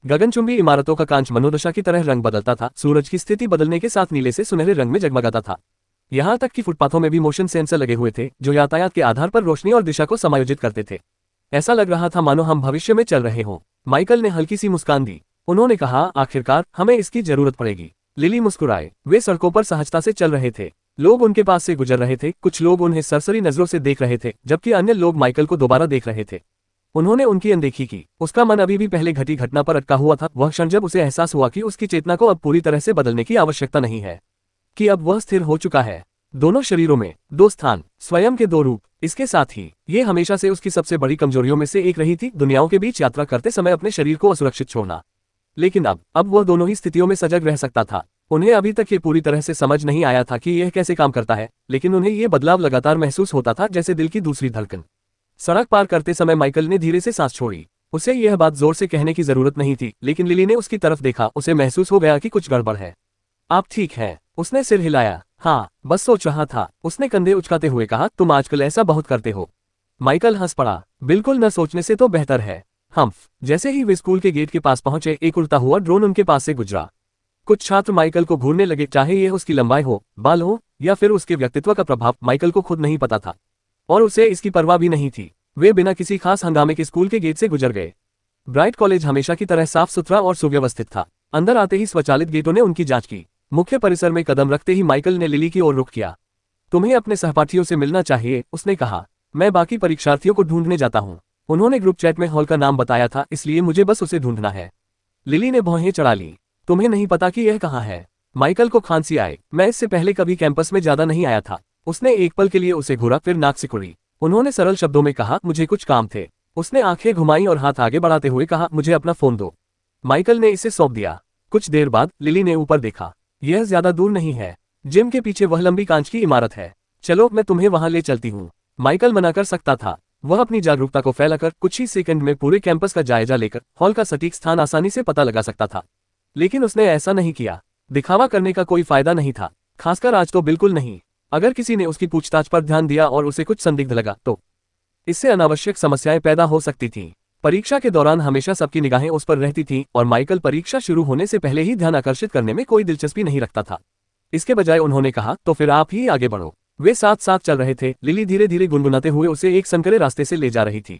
गगनचुंबी इमारतों का कांच मनोदशा की तरह रंग बदलता था, सूरज की स्थिति बदलने के साथ नीले से सुनहरे रंग में जगमगाता था। यहाँ तक कि फुटपाथों में भी मोशन सेंसर लगे हुए थे, जो यातायात के आधार पर रोशनी और दिशा को समायोजित करते थे। ऐसा लग रहा था मानो हम भविष्य में चल रहे हों। माइकल ने हल्की सी मुस्कान दी। उन्होंने कहा, आखिरकार हमें इसकी जरूरत पड़ेगी। लिली मुस्कुराए। वे सड़कों पर सहजता से चल रहे थे। लोग उनके पास से गुजर रहे थे, कुछ लोग उन्हें सरसरी नजरों से देख रहे थे, जबकि अन्य लोग माइकल को दोबारा देख रहे थे। उन्होंने उनकी अनदेखी की। उसका मन अभी भी पहले घटी घटना पर अटका हुआ था। वह क्षण जब उसे एहसास हुआ कि उसकी चेतना को अब पूरी तरह से बदलने की आवश्यकता नहीं है, कि अब वह स्थिर हो चुका है। दोनों शरीरों में दो स्थान, स्वयं के दो रूप। इसके साथ ही ये हमेशा से उसकी सबसे बड़ी कमजोरियों में से एक रही थी, दुनियाओं के बीच यात्रा करते समय अपने शरीर को असुरक्षित छोड़ना। लेकिन अब वह दोनों ही स्थितियों में सजग रह सकता था। उन्हें अभी तक ये पूरी तरह से समझ नहीं आया था कि यह कैसे काम करता है, लेकिन उन्हें यह बदलाव लगातार महसूस होता था, जैसे दिल की दूसरी धड़कन। सड़क पार करते समय माइकल ने धीरे से सांस छोड़ी। उसे यह बात जोर से कहने की जरूरत नहीं थी, लेकिन लिली ने उसकी तरफ देखा। उसे महसूस हो गया कि कुछ गड़बड़ है। आप ठीक हैं? उसने सिर हिलाया। हाँ, बस सोच रहा था, उसने कंधे उचकाते हुए कहा। तुम आजकल ऐसा बहुत करते हो। माइकल हंस पड़ा। बिल्कुल, न सोचने से तो बेहतर है। हम्फ। जैसे ही वे स्कूल के गेट के पास पहुंचे, एक उड़ता हुआ ड्रोन उनके पास से गुजरा। कुछ छात्र माइकल को घूरने लगे, चाहे यह उसकी लंबाई हो, बाल हो, या फिर उसके व्यक्तित्व का प्रभाव। माइकल को खुद नहीं पता था, और उसे इसकी परवाह भी नहीं थी। वे बिना किसी खास हंगामे के स्कूल के गेट से गुजर गए। ब्राइट कॉलेज हमेशा की तरह साफ सुथरा और सुव्यवस्थित था। अंदर आते ही स्वचालित गेटों ने उनकी जांच की। मुख्य परिसर में कदम रखते ही माइकल ने लिली की ओर रुख किया। तुम्हें अपने सहपाठियों से मिलना चाहिए, उसने कहा। मैं बाकी परीक्षार्थियों को ढूंढने जाता हूँ। उन्होंने ग्रुप चैट में हॉल का नाम बताया था, इसलिए मुझे बस उसे ढूंढना है। लिली ने भौहें चढ़ा ली। तुम्हें नहीं पता कि यह कहाँ है? माइकल को खांसी आई। मैं इससे पहले कभी कैंपस में ज्यादा नहीं आया था। उसने एक पल के लिए उसे घूरा, फिर नाक सिकुड़ी। उन्होंने सरल शब्दों में कहा, मुझे कुछ काम थे। उसने आंखें घुमाई और हाथ आगे बढ़ाते हुए कहा, मुझे अपना फोन दो। माइकल ने इसे सौंप दिया। कुछ देर बाद लिली ने ऊपर देखा। यह ज्यादा दूर नहीं है। जिम के पीछे वह लंबी कांच की इमारत है। चलो, मैं तुम्हें वहां ले चलती हूँ। माइकल मना कर सकता था। वह अपनी जागरूकता को फैलाकर कुछ ही सेकंड में पूरे कैंपस का जायजा लेकर हॉल का सटीक स्थान आसानी से पता लगा सकता था। लेकिन उसने ऐसा नहीं किया। दिखावा करने का कोई फायदा नहीं था, खासकर आज तो बिल्कुल नहीं। अगर किसी ने उसकी पूछताछ पर ध्यान दिया और उसे कुछ संदिग्ध लगा, तो इससे अनावश्यक समस्याएं पैदा हो सकती थीं। परीक्षा के दौरान हमेशा सबकी निगाहें उस पर रहती थीं, और माइकल परीक्षा शुरू होने से पहले ही ध्यान आकर्षित करने में कोई दिलचस्पी नहीं रखता था। इसके बजाय उन्होंने कहा, तो फिर आप ही आगे बढ़ो। वे साथ साथ चल रहे थे। लिली धीरे धीरे गुनगुनाते हुए उसे एक संकरे रास्ते से ले जा रही थी।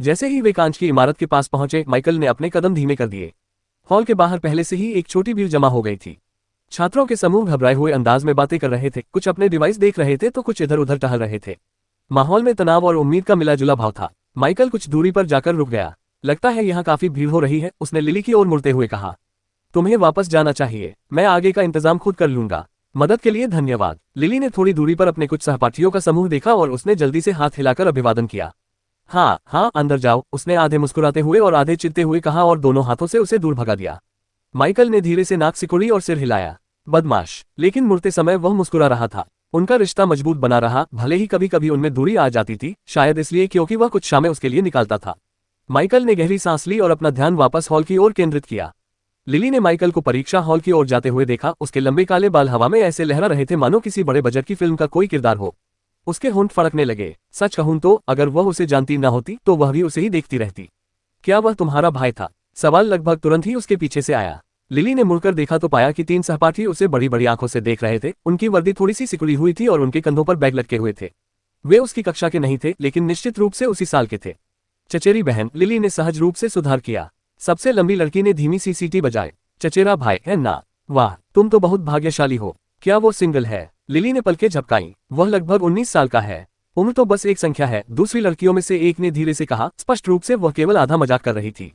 जैसे ही वे कांच की इमारत के पास पहुंचे, माइकल ने अपने कदम धीमे कर दिए। हॉल के बाहर पहले से ही एक छोटी भीड़ जमा हो गई थी। छात्रों के समूह घबराए हुए अंदाज में बातें कर रहे थे, कुछ अपने डिवाइस देख रहे थे तो कुछ इधर उधर टहल रहे थे। माहौल में तनाव और उम्मीद का मिला जुला भाव था। माइकल कुछ दूरी पर जाकर रुक गया। लगता है यहाँ काफी भीड़ हो रही है, उसने लिली की ओर मुड़ते हुए कहा। तुम्हें वापस जाना चाहिए, मैं आगे का इंतजाम खुद कर लूंगा। मदद के लिए धन्यवाद। लिली ने थोड़ी दूरी पर अपने कुछ सहपाठियों का समूह देखा और उसने जल्दी से हाथ हिलाकर अभिवादन किया। हाँ हाँ, अंदर जाओ, उसने आधे मुस्कुराते हुए और आधे चिढ़ते हुए कहा और दोनों हाथों से उसे दूर भगा दिया। माइकल ने धीरे से नाक सिकुड़ी और सिर हिलाया। बदमाश। लेकिन मुड़ते समय वह मुस्कुरा रहा था। उनका रिश्ता मजबूत बना रहा, भले ही कभी कभी उनमें दूरी आ जाती थी, शायद इसलिए क्योंकि वह कुछ शामें उसके लिए निकालता था। माइकल ने गहरी सांस ली और अपना ध्यान वापस हॉल की ओर केंद्रित किया। लिली ने माइकल को परीक्षा हॉल की ओर जाते हुए देखा। उसके लंबे काले बाल हवा में ऐसे लहरा रहे थे मानो किसी बड़े बजट की फिल्म का कोई किरदार हो। उसके होंठ फड़कने लगे। सच कहूं तो अगर वह उसे जानती न होती तो वह भी उसे ही देखती रहती। क्या वह तुम्हारा भाई था? सवाल लगभग तुरंत ही उसके पीछे से आया। लिली ने मुड़कर देखा तो पाया कि 3 सहपाठी उसे बड़ी बड़ी आंखों से देख रहे थे। उनकी वर्दी थोड़ी सी सिकुड़ी हुई थी और उनके कंधों पर बैग लटके हुए थे। वे उसकी कक्षा के नहीं थे, लेकिन निश्चित रूप से उसी साल के थे। चचेरी बहन, लिली ने सहज रूप से सुधार किया। सबसे लंबी लड़की ने धीमी सी सीटी बजाई। चचेरा भाई है ना? वाह, तुम तो बहुत भाग्यशाली हो। क्या वो सिंगल है? लिली ने पलकें झपकाई। वह लगभग 19 साल का है। उम्र तो बस एक संख्या है, दूसरी लड़कियों में से एक ने धीरे से कहा। स्पष्ट रूप से वह केवल आधा मजाक कर रही थी।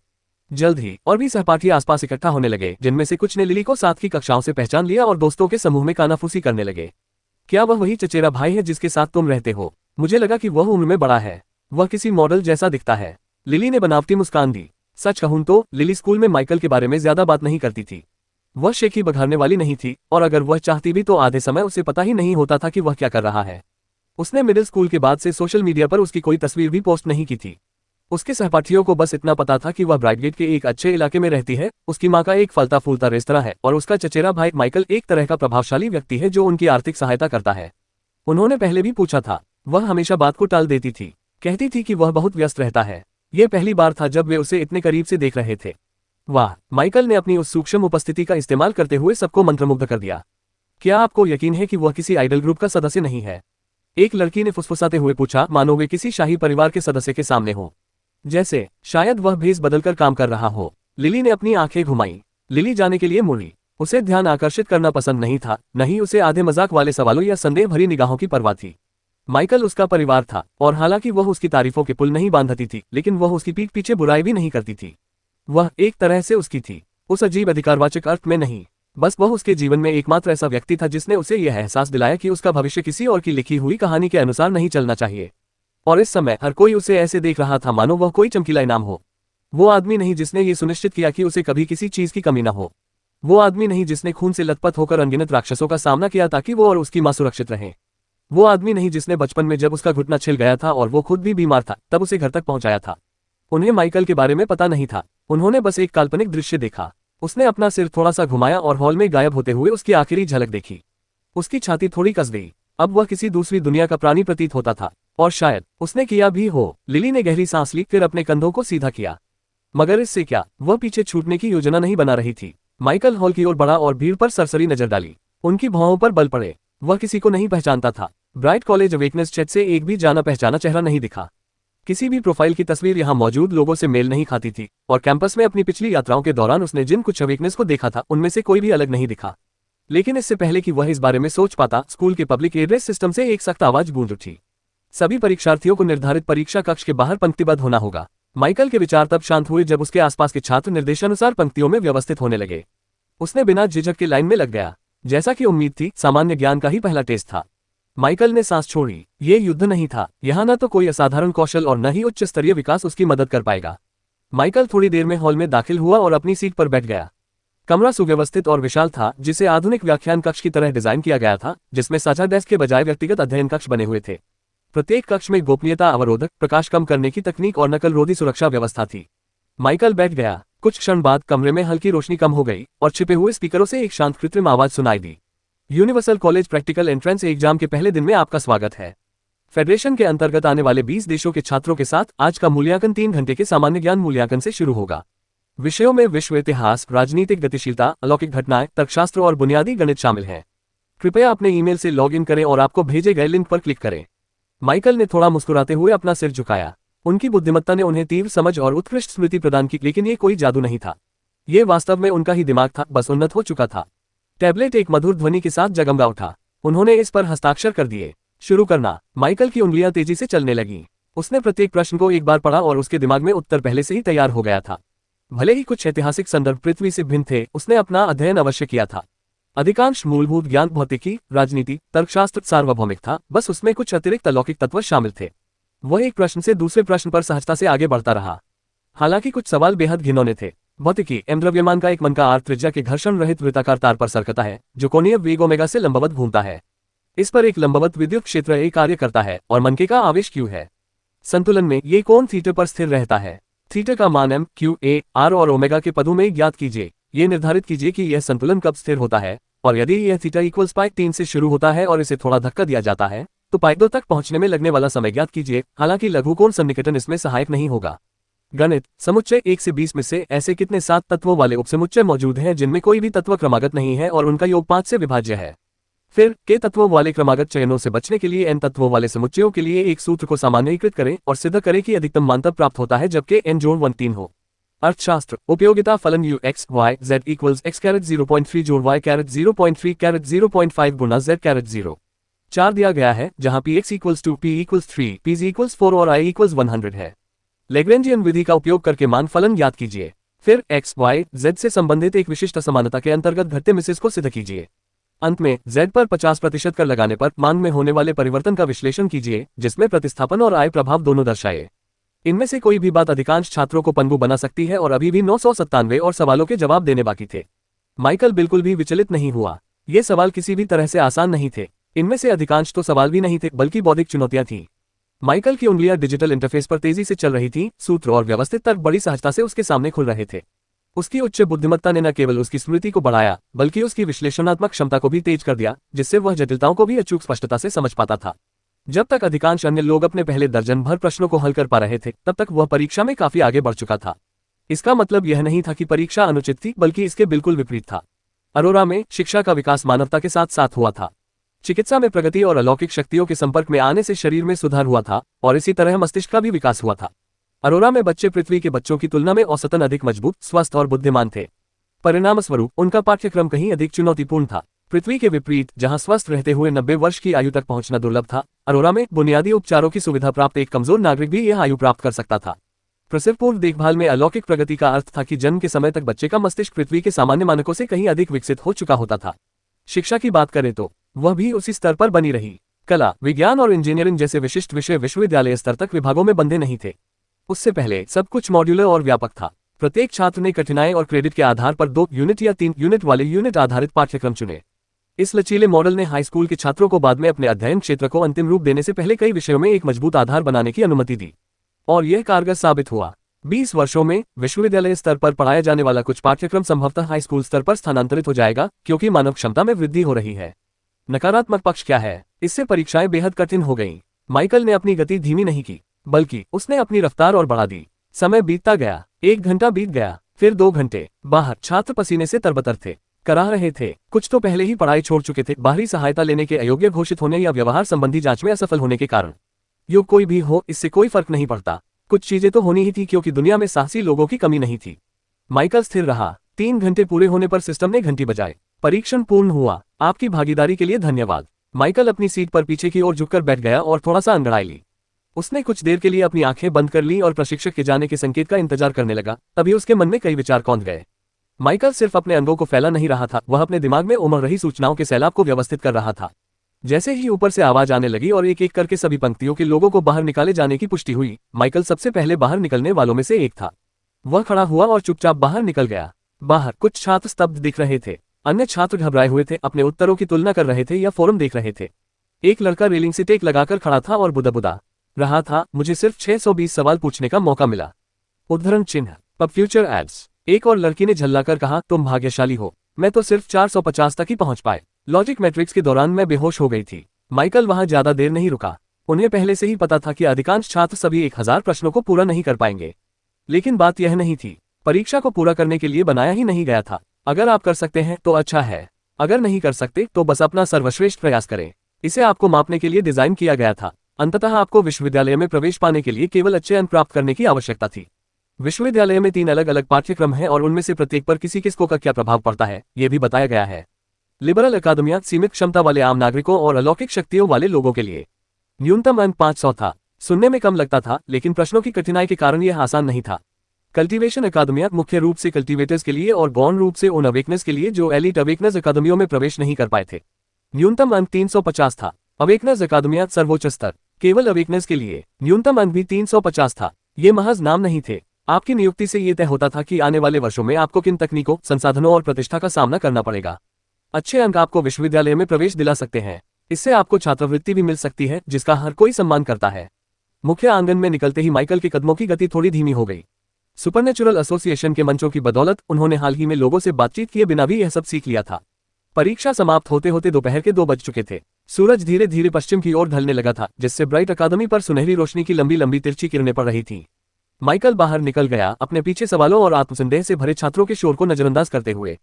जल्द ही और भी सहपाठी आसपास इकट्ठा होने लगे, जिनमें से कुछ ने लिली को साथ की कक्षाओं से पहचान लिया और दोस्तों के समूह में कानाफूसी करने लगे। क्या वह वही चचेरा भाई है जिसके साथ तुम रहते हो? मुझे लगा कि वह उम्र में बड़ा है। वह किसी मॉडल जैसा दिखता है। लिली ने बनावटी मुस्कान दी। सच कहूं तो लिली स्कूल में माइकल के बारे में ज्यादा बात नहीं करती थी। वह शेखी बघारने वाली नहीं थी, और अगर वह चाहती भी तो आधे समय उसे पता ही नहीं होता था कि वह क्या कर रहा है। उसने मिडिल स्कूल के बाद से सोशल मीडिया पर उसकी कोई तस्वीर भी पोस्ट नहीं की थी। उसके सहपाठियों को बस इतना पता था कि वह ब्राइटगेट के एक अच्छे इलाके में रहती है, उसकी माँ का एक फलता फूलता रेस्तरां है और उसका चचेरा भाई माइकल एक तरह का प्रभावशाली व्यक्ति है जो उनकी आर्थिक सहायता करता है। उन्होंने पहले भी पूछा था। वह हमेशा बात को टाल देती थी, कहती थी कि वह बहुत व्यस्त रहता है। यह पहली बार था जब वे उसे इतने करीब से देख रहे थे। वाह, माइकल ने अपनी उस सूक्ष्म उपस्थिति का इस्तेमाल करते हुए सबको मंत्रमुग्ध कर दिया। क्या आपको यकीन है कि वह किसी आइडल ग्रुप का सदस्य नहीं है? एक लड़की ने फुसफुसाते हुए पूछा, मानो वे किसी शाही परिवार के सदस्य के सामने हो। जैसे शायद वह भेस बदलकर काम कर रहा हो। लिली ने अपनी आंखें घुमाई। लिली जाने के लिए मुड़ी। उसे ध्यान आकर्षित करना पसंद नहीं था, नहीं उसे आधे मजाक वाले सवालों या संदेह भरी निगाहों की परवाह थी। माइकल उसका परिवार था, और हालांकि वह उसकी तारीफों के पुल नहीं बांधती थी, लेकिन वह उसकी पीठ पीछे बुराई भी नहीं करती थी। वह एक तरह से उसकी थी, उस अजीब अधिकारवाचक अर्थ में नहीं। बस वह उसके जीवन में एकमात्र ऐसा व्यक्ति था जिसने उसे यह एहसास दिलाया कि उसका भविष्य किसी और की लिखी हुई कहानी के अनुसार नहीं चलना चाहिए। और इस समय हर कोई उसे ऐसे देख रहा था मानो वह कोई चमकीला इनाम हो। वो आदमी नहीं जिसने ये सुनिश्चित किया कि उसे कभी किसी चीज की कमी न हो। वो आदमी नहीं जिसने खून से लथपथ होकर अनगिनत राक्षसों का सामना किया ताकि वो और उसकी मां सुरक्षित रहें। वो आदमी नहीं जिसने बचपन में जब उसका घुटना छिल गया था और वो खुद भी बीमार था तब उसे घर तक पहुंचाया था। उन्हें माइकल के बारे में पता नहीं था, उन्होंने बस एक काल्पनिक दृश्य देखा। उसने अपना सिर थोड़ा सा घुमाया और हॉल में गायब होते हुए उसकी आखिरी झलक देखी। उसकी छाती थोड़ी कस गई। अब वह किसी दूसरी दुनिया का प्राणी प्रतीत होता था, और शायद उसने किया भी हो। लिली ने गहरी सांस ली, फिर अपने कंधों को सीधा किया। मगर इससे क्या, वह पीछे छूटने की योजना नहीं बना रही थी। माइकल हॉल की ओर बढ़ा और भीड़ पर सरसरी नजर डाली। उनकी भौहों पर बल पड़े। वह किसी को नहीं पहचानता था। ब्राइट कॉलेज अवेकनेस चैट से एक भी जाना पहचाना चेहरा नहीं दिखा। किसी भी प्रोफाइल की तस्वीर यहाँ मौजूद लोगों से मेल नहीं खाती थी, और कैंपस में अपनी पिछली यात्राओं के दौरान उसने जिन कुछ अवेकनेस को देखा था उनमें से कोई भी अलग नहीं दिखा। लेकिन इससे पहले कि वह इस बारे में सोच पाता, स्कूल के पब्लिक एड्रेस सिस्टम से एक सख्त आवाज गूंज उठी। सभी परीक्षार्थियों को निर्धारित परीक्षा कक्ष के बाहर पंक्तिबद्ध होना होगा। माइकल के विचार तब शांत हुए जब उसके आसपास के छात्र निर्देशानुसार पंक्तियों में व्यवस्थित होने लगे। उसने बिना झिझक के लाइन में लग गया। जैसा कि उम्मीद थी, सामान्य ज्ञान का ही पहला टेस्ट था। माइकल ने सांस छोड़ी। ये युद्ध नहीं था। यहाँ न तो कोई असाधारण कौशल और न ही उच्च स्तरीय विकास उसकी मदद कर पाएगा। माइकल थोड़ी देर में हॉल में दाखिल हुआ और अपनी सीट पर बैठ गया। कमरा सुव्यवस्थित और विशाल था, जिसे आधुनिक व्याख्यान कक्ष की तरह डिजाइन किया गया था, जिसमें साझा डेस्क के बजाय व्यक्तिगत अध्ययन कक्ष बने हुए थे। प्रत्येक कक्ष में गोपनीयता अवरोधक, प्रकाश कम करने की तकनीक और नकल रोधी सुरक्षा व्यवस्था थी। माइकल बैठ गया। कुछ क्षण बाद कमरे में हल्की रोशनी कम हो गई और छिपे हुए स्पीकरों से एक शांत कृत्रिम आवाज सुनाई दी। Universal college practical entrance exam के पहले दिन में आपका स्वागत है। फेडरेशन के अंतर्गत आने वाले 20 देशों के छात्रों के साथ आज का मूल्यांकन 3 घंटे के सामान्य ज्ञान मूल्यांकन से शुरू होगा। विषयों में विश्व इतिहास, राजनीतिक गतिशीलता, अलौकिक घटनाएं, तर्कशास्त्र और बुनियादी गणित शामिल हैं। कृपया अपने ईमेल से लॉग इन करें और आपको भेजे गए लिंक पर क्लिक करें। माइकल ने थोड़ा मुस्कुराते हुए अपना सिर झुकाया। उनकी बुद्धिमत्ता ने उन्हें तीव्र समझ और उत्कृष्ट स्मृति प्रदान की, लेकिन ये कोई जादू नहीं था। ये वास्तव में उनका ही दिमाग था, बस उन्नत हो चुका था। टैबलेट एक मधुर ध्वनि के साथ जगमगा उठा। उन्होंने इस पर हस्ताक्षर कर दिए। शुरू करना। माइकल की उंगलियां तेजी से चलने लगीं। उसने प्रत्येक प्रश्न को एक बार पढ़ा और उसके दिमाग में उत्तर पहले से ही तैयार हो गया था। भले ही कुछ ऐतिहासिक संदर्भ पृथ्वी से भिन्न थे, उसने अपना अध्ययन अवश्य किया था। अधिकांश मूलभूत ज्ञान भौतिकी, राजनीति, तर्कशास्त्र, सार्वभौमिक था, बस उसमें कुछ अतिरिक्त अलौकिक तत्व शामिल थे। वह एक प्रश्न से दूसरे प्रश्न पर सहजता से आगे बढ़ता रहा। हालांकि कुछ सवाल बेहद घिनौने थे। भौतिकी, एम द्रव्यमान का एक मन का आर त्रिज्या के घर्षण रहित वृत्ताकार तार पर सरकता है, जो कोणीय वेग ओमेगा से लंबवत घूमता है। इस पर एक लंबवत विद्युत क्षेत्र ए कार्य करता है और मनके का आवेश क्यू है। संतुलन में ये कोण थीटा पर स्थिर रहता है। थीटा का मान एम, क्यू, ए, आर और ओमेगा के पदों में ज्ञात कीजिए। ये निर्धारित कीजिए कि यह संतुलन कब स्थिर होता है, और यदि यह थीटा इक्वल्स पाई 3 से शुरू होता है और इसे थोड़ा धक्का दिया जाता है तो पाई 2 तक पहुंचने में लगने वाला समय ज्ञात कीजिए। हालांकि लघुकोण सन्निकटन इसमें सहायक नहीं होगा। गणित, समुच्चय 1 से 20 में से ऐसे कितने 7 तत्वों वाले उपसमुच्चय मौजूद हैं जिनमें कोई भी तत्व क्रमागत नहीं है और उनका योग 5 से विभाज्य है। फिर के तत्वों वाले क्रमागत चयनों से बचने के लिए n तत्वों वाले समुच्चयों के लिए एक सूत्र को सामान्यीकृत करें और सिद्ध करें कि अधिकतम मान तब प्राप्त होता है जबकि n जोड़ 1 3 हो। अर्थशास्त्र, उपयोगिता फलन u x y z equals x caret 0.3 जोड़ y कैरेट 0.3 कैरेट 0.5 गुना z कैरेट 0 4 दिया गया है, जहां p x equals 2 p equals 3 p equals 4 और i इक्वल्स 100 है। लैग्रेंजियन विधि का उपयोग करके मान फलन ज्ञात कीजिए। फिर x y z से संबंधित एक विशिष्ट असमानता के अंतर्गत घटते मिसेस को सिद्ध कीजिए। अंत में z पर 50% कर लगाने पर मान में होने वाले परिवर्तन का विश्लेषण कीजिए, जिसमें प्रतिस्थापन और आय प्रभाव दोनों दर्शाए। इनमें से कोई भी बात अधिकांश छात्रों को पंगु बना सकती है और अभी भी 997 और सवालों के जवाब देने बाकी थे। माइकल बिल्कुल भी विचलित नहीं हुआ। ये सवाल किसी भी तरह से आसान नहीं थे। इनमें से अधिकांश तो सवाल भी नहीं थे बल्कि बौद्धिक चुनौतियां थीं। माइकल की उंगलियां डिजिटल इंटरफेस पर तेजी से चल रही थीं, सूत्र और व्यवस्थित तर्क बड़ी सहजता से उसके सामने खुल रहे थे। उसकी उच्च बुद्धिमत्ता ने न केवल उसकी स्मृति को बढ़ाया बल्कि उसकी विश्लेषणात्मक क्षमता को भी तेज कर दिया, जिससे वह जटिलताओं को भी अचूक स्पष्टता से समझ पाता था। जब तक अधिकांश अन्य लोग अपने पहले दर्जन भर प्रश्नों को हल कर पा रहे थे, तब तक वह परीक्षा में काफी आगे बढ़ चुका था। इसका मतलब यह नहीं था कि परीक्षा अनुचित थी, बल्कि इसके बिल्कुल विपरीत था। अरोरा में शिक्षा का विकास मानवता के साथ साथ हुआ था। चिकित्सा में प्रगति और अलौकिक शक्तियों के संपर्क में आने से शरीर में सुधार हुआ था, और इसी तरह मस्तिष्क का भी विकास हुआ था। अरोरा में बच्चे पृथ्वी के बच्चों की तुलना में औसतन अधिक मजबूत, स्वस्थ और बुद्धिमान थे। परिणामस्वरूप उनका पाठ्यक्रम कहीं अधिक चुनौतीपूर्ण था। पृथ्वी के विपरीत, जहां स्वस्थ रहते हुए 90 वर्ष की आयु तक पहुंचना दुर्लभ था, अरोरा में बुनियादी उपचारों की सुविधा प्राप्त एक कमजोर नागरिक भी यह आयु प्राप्त कर सकता था। प्रसवपूर्व देखभाल में अलौकिक प्रगति का अर्थ था कि जन्म के समय तक बच्चे का मस्तिष्क पृथ्वी के सामान्य मानकों से कहीं अधिक विकसित हो चुका होता था। शिक्षा की बात करें तो वह भी उसी स्तर पर बनी रही। कला, विज्ञान और इंजीनियरिंग जैसे विशिष्ट विषय विश्वविद्यालय स्तर तक विभागों में बंधे नहीं थे। उससे पहले सब कुछ मॉड्यूलर और व्यापक था। प्रत्येक छात्र ने कठिनाई और क्रेडिट के आधार पर 2 यूनिट या 3 यूनिट वाले यूनिट आधारित पाठ्यक्रम चुने। इस लचीले मॉडल ने हाई स्कूल के छात्रों को बाद में अपने अध्ययन क्षेत्र को अंतिम रूप देने से पहले कई विषयों में एक मजबूत आधार बनाने की अनुमति दी, और यह कारगर साबित हुआ। 20 वर्षों में विश्वविद्यालय स्तर पर पढ़ाया जाने वाला कुछ पाठ्यक्रम संभवतः हाई स्कूल स्तर पर स्थानांतरित हो जाएगा, क्योंकि मानव क्षमता में वृद्धि हो रही है। नकारात्मक पक्ष क्या है? इससे परीक्षाएं बेहद कठिन हो गईं। माइकल ने अपनी गति धीमी नहीं की, बल्कि उसने अपनी रफ्तार और बढ़ा दी। समय बीतता गया, 1 घंटा बीत गया, फिर 2 घंटे। बाहर छात्र पसीने से तरबतर थे, कराह रहे थे। कुछ तो पहले ही पढ़ाई छोड़ चुके थे, बाहरी सहायता लेने के अयोग्य घोषित होने या व्यवहार संबंधी जांच में असफल होने के कारण। यो कोई भी हो, इससे कोई फर्क नहीं पड़ता। कुछ चीजें तो होनी ही थी, क्योंकि दुनिया में साहसी लोगों की कमी नहीं थी। माइकल स्थिर रहा। 3 घंटे पूरे होने पर सिस्टम ने घंटी बजाई। परीक्षण पूर्ण हुआ। आपकी भागीदारी के लिए धन्यवाद। माइकल अपनी सीट पर पीछे की ओर झुककर बैठ गया और थोड़ा सा अंगड़ाई ली। उसने कुछ देर के लिए अपनी आंखें बंद कर ली और प्रशिक्षक के जाने के संकेत का इंतजार करने लगा। तभी उसके मन में कई विचार कौंध गए। माइकल सिर्फ अपने अंगों को फैला नहीं रहा था, वह अपने दिमाग में उमड़ रही सूचनाओं के सैलाब को व्यवस्थित कर रहा था। जैसे ही ऊपर से आवाज आने लगी और एक एक करके सभी पंक्तियों के लोगों को बाहर निकाले जाने की पुष्टि हुई, माइकल सबसे पहले बाहर निकलने वालों में से एक था। वह खड़ा हुआ और चुपचाप बाहर निकल गया। बाहर कुछ छात्र स्तब्ध दिख रहे थे, अन्य छात्र घबराए हुए थे, अपने उत्तरों की तुलना कर रहे थे या फोरम देख रहे थे। एक लड़का रेलिंग से टेक लगाकर खड़ा था और बुदा रहा था, मुझे सिर्फ 620 सवाल पूछने का मौका मिला। उद्धरण चिन्ह पब फ्यूचर एड्स। एक और लड़की ने झल्लाकर कहा, तुम भाग्यशाली हो, मैं तो सिर्फ 450 तक ही पहुंच पाए। लॉजिक मैट्रिक्स के दौरान मैं बेहोश हो गई थी। माइकल वहां ज्यादा देर नहीं रुका। उन्हें पहले से ही पता था कि अधिकांश छात्र सभी 1000 प्रश्नों को पूरा नहीं कर पाएंगे। लेकिन बात यह नहीं थी, परीक्षा को पूरा करने के लिए बनाया ही नहीं गया था। अगर आप कर सकते हैं तो अच्छा है, अगर नहीं कर सकते तो बस अपना सर्वश्रेष्ठ प्रयास करें। इसे आपको मापने के लिए डिजाइन किया गया था। अंततः आपको विश्वविद्यालय में प्रवेश पाने के लिए केवल अच्छे अंक प्राप्त करने की आवश्यकता थी। विश्वविद्यालय में 3 अलग अलग पाठ्यक्रम हैं और उनमें से प्रत्येक पर किसी किसको का क्या प्रभाव पड़ता है, यह भी बताया गया है। लिबरल अकादमियां सीमित क्षमता वाले आम नागरिकों और अलौकिक शक्तियों वाले लोगों के लिए। न्यूनतम अंक 500 था। सुनने में कम लगता था, लेकिन प्रश्नों की कठिनाई के कारण यह आसान नहीं था। कल्टीवेशन अकादमियां मुख्य रूप से कल्टीवेटर्स के लिए और गौण रूप से उन अवेकनर्स के लिए जो एलिट अवेकनर्स अकादमियों में प्रवेश नहीं कर पाए थे। न्यूनतम अंक 350 था। अवेकनर्स अकादमियां सर्वोच्च स्तर, केवल अवेकनर्स के लिए। न्यूनतम अंक भी 350 था। ये महज नाम नहीं थे। आपकी नियुक्ति से यह तय होता था कि आने वाले वर्षों में आपको किन तकनीकों, संसाधनों और प्रतिष्ठा का सामना करना पड़ेगा। अच्छे अंक आपको विश्वविद्यालय में प्रवेश दिला सकते हैं। इससे आपको छात्रवृत्ति भी मिल सकती है, जिसका हर कोई सम्मान करता है। मुख्य आंगन में निकलते ही माइकल के कदमों की गति थोड़ी धीमी हो गई। सुपरनेचुरल एसोसिएशन के मंचों की बदौलत उन्होंने हाल ही में लोगों से बातचीत किए बिना भी यह सब सीख लिया था। परीक्षा समाप्त होते होते दोपहर के 2 बज चुके थे। सूरज धीरे धीरे पश्चिम की ओर ढलने लगा था, जिससे ब्राइट अकादमी पर सुनहरी रोशनी की लंबी लंबी तिरछी किरणें पड़ रही थीं। माइकल बाहर निकल गया, अपने पीछे सवालों और आत्मसंदेह से भरे छात्रों के शोर को नजरअंदाज करते हुए।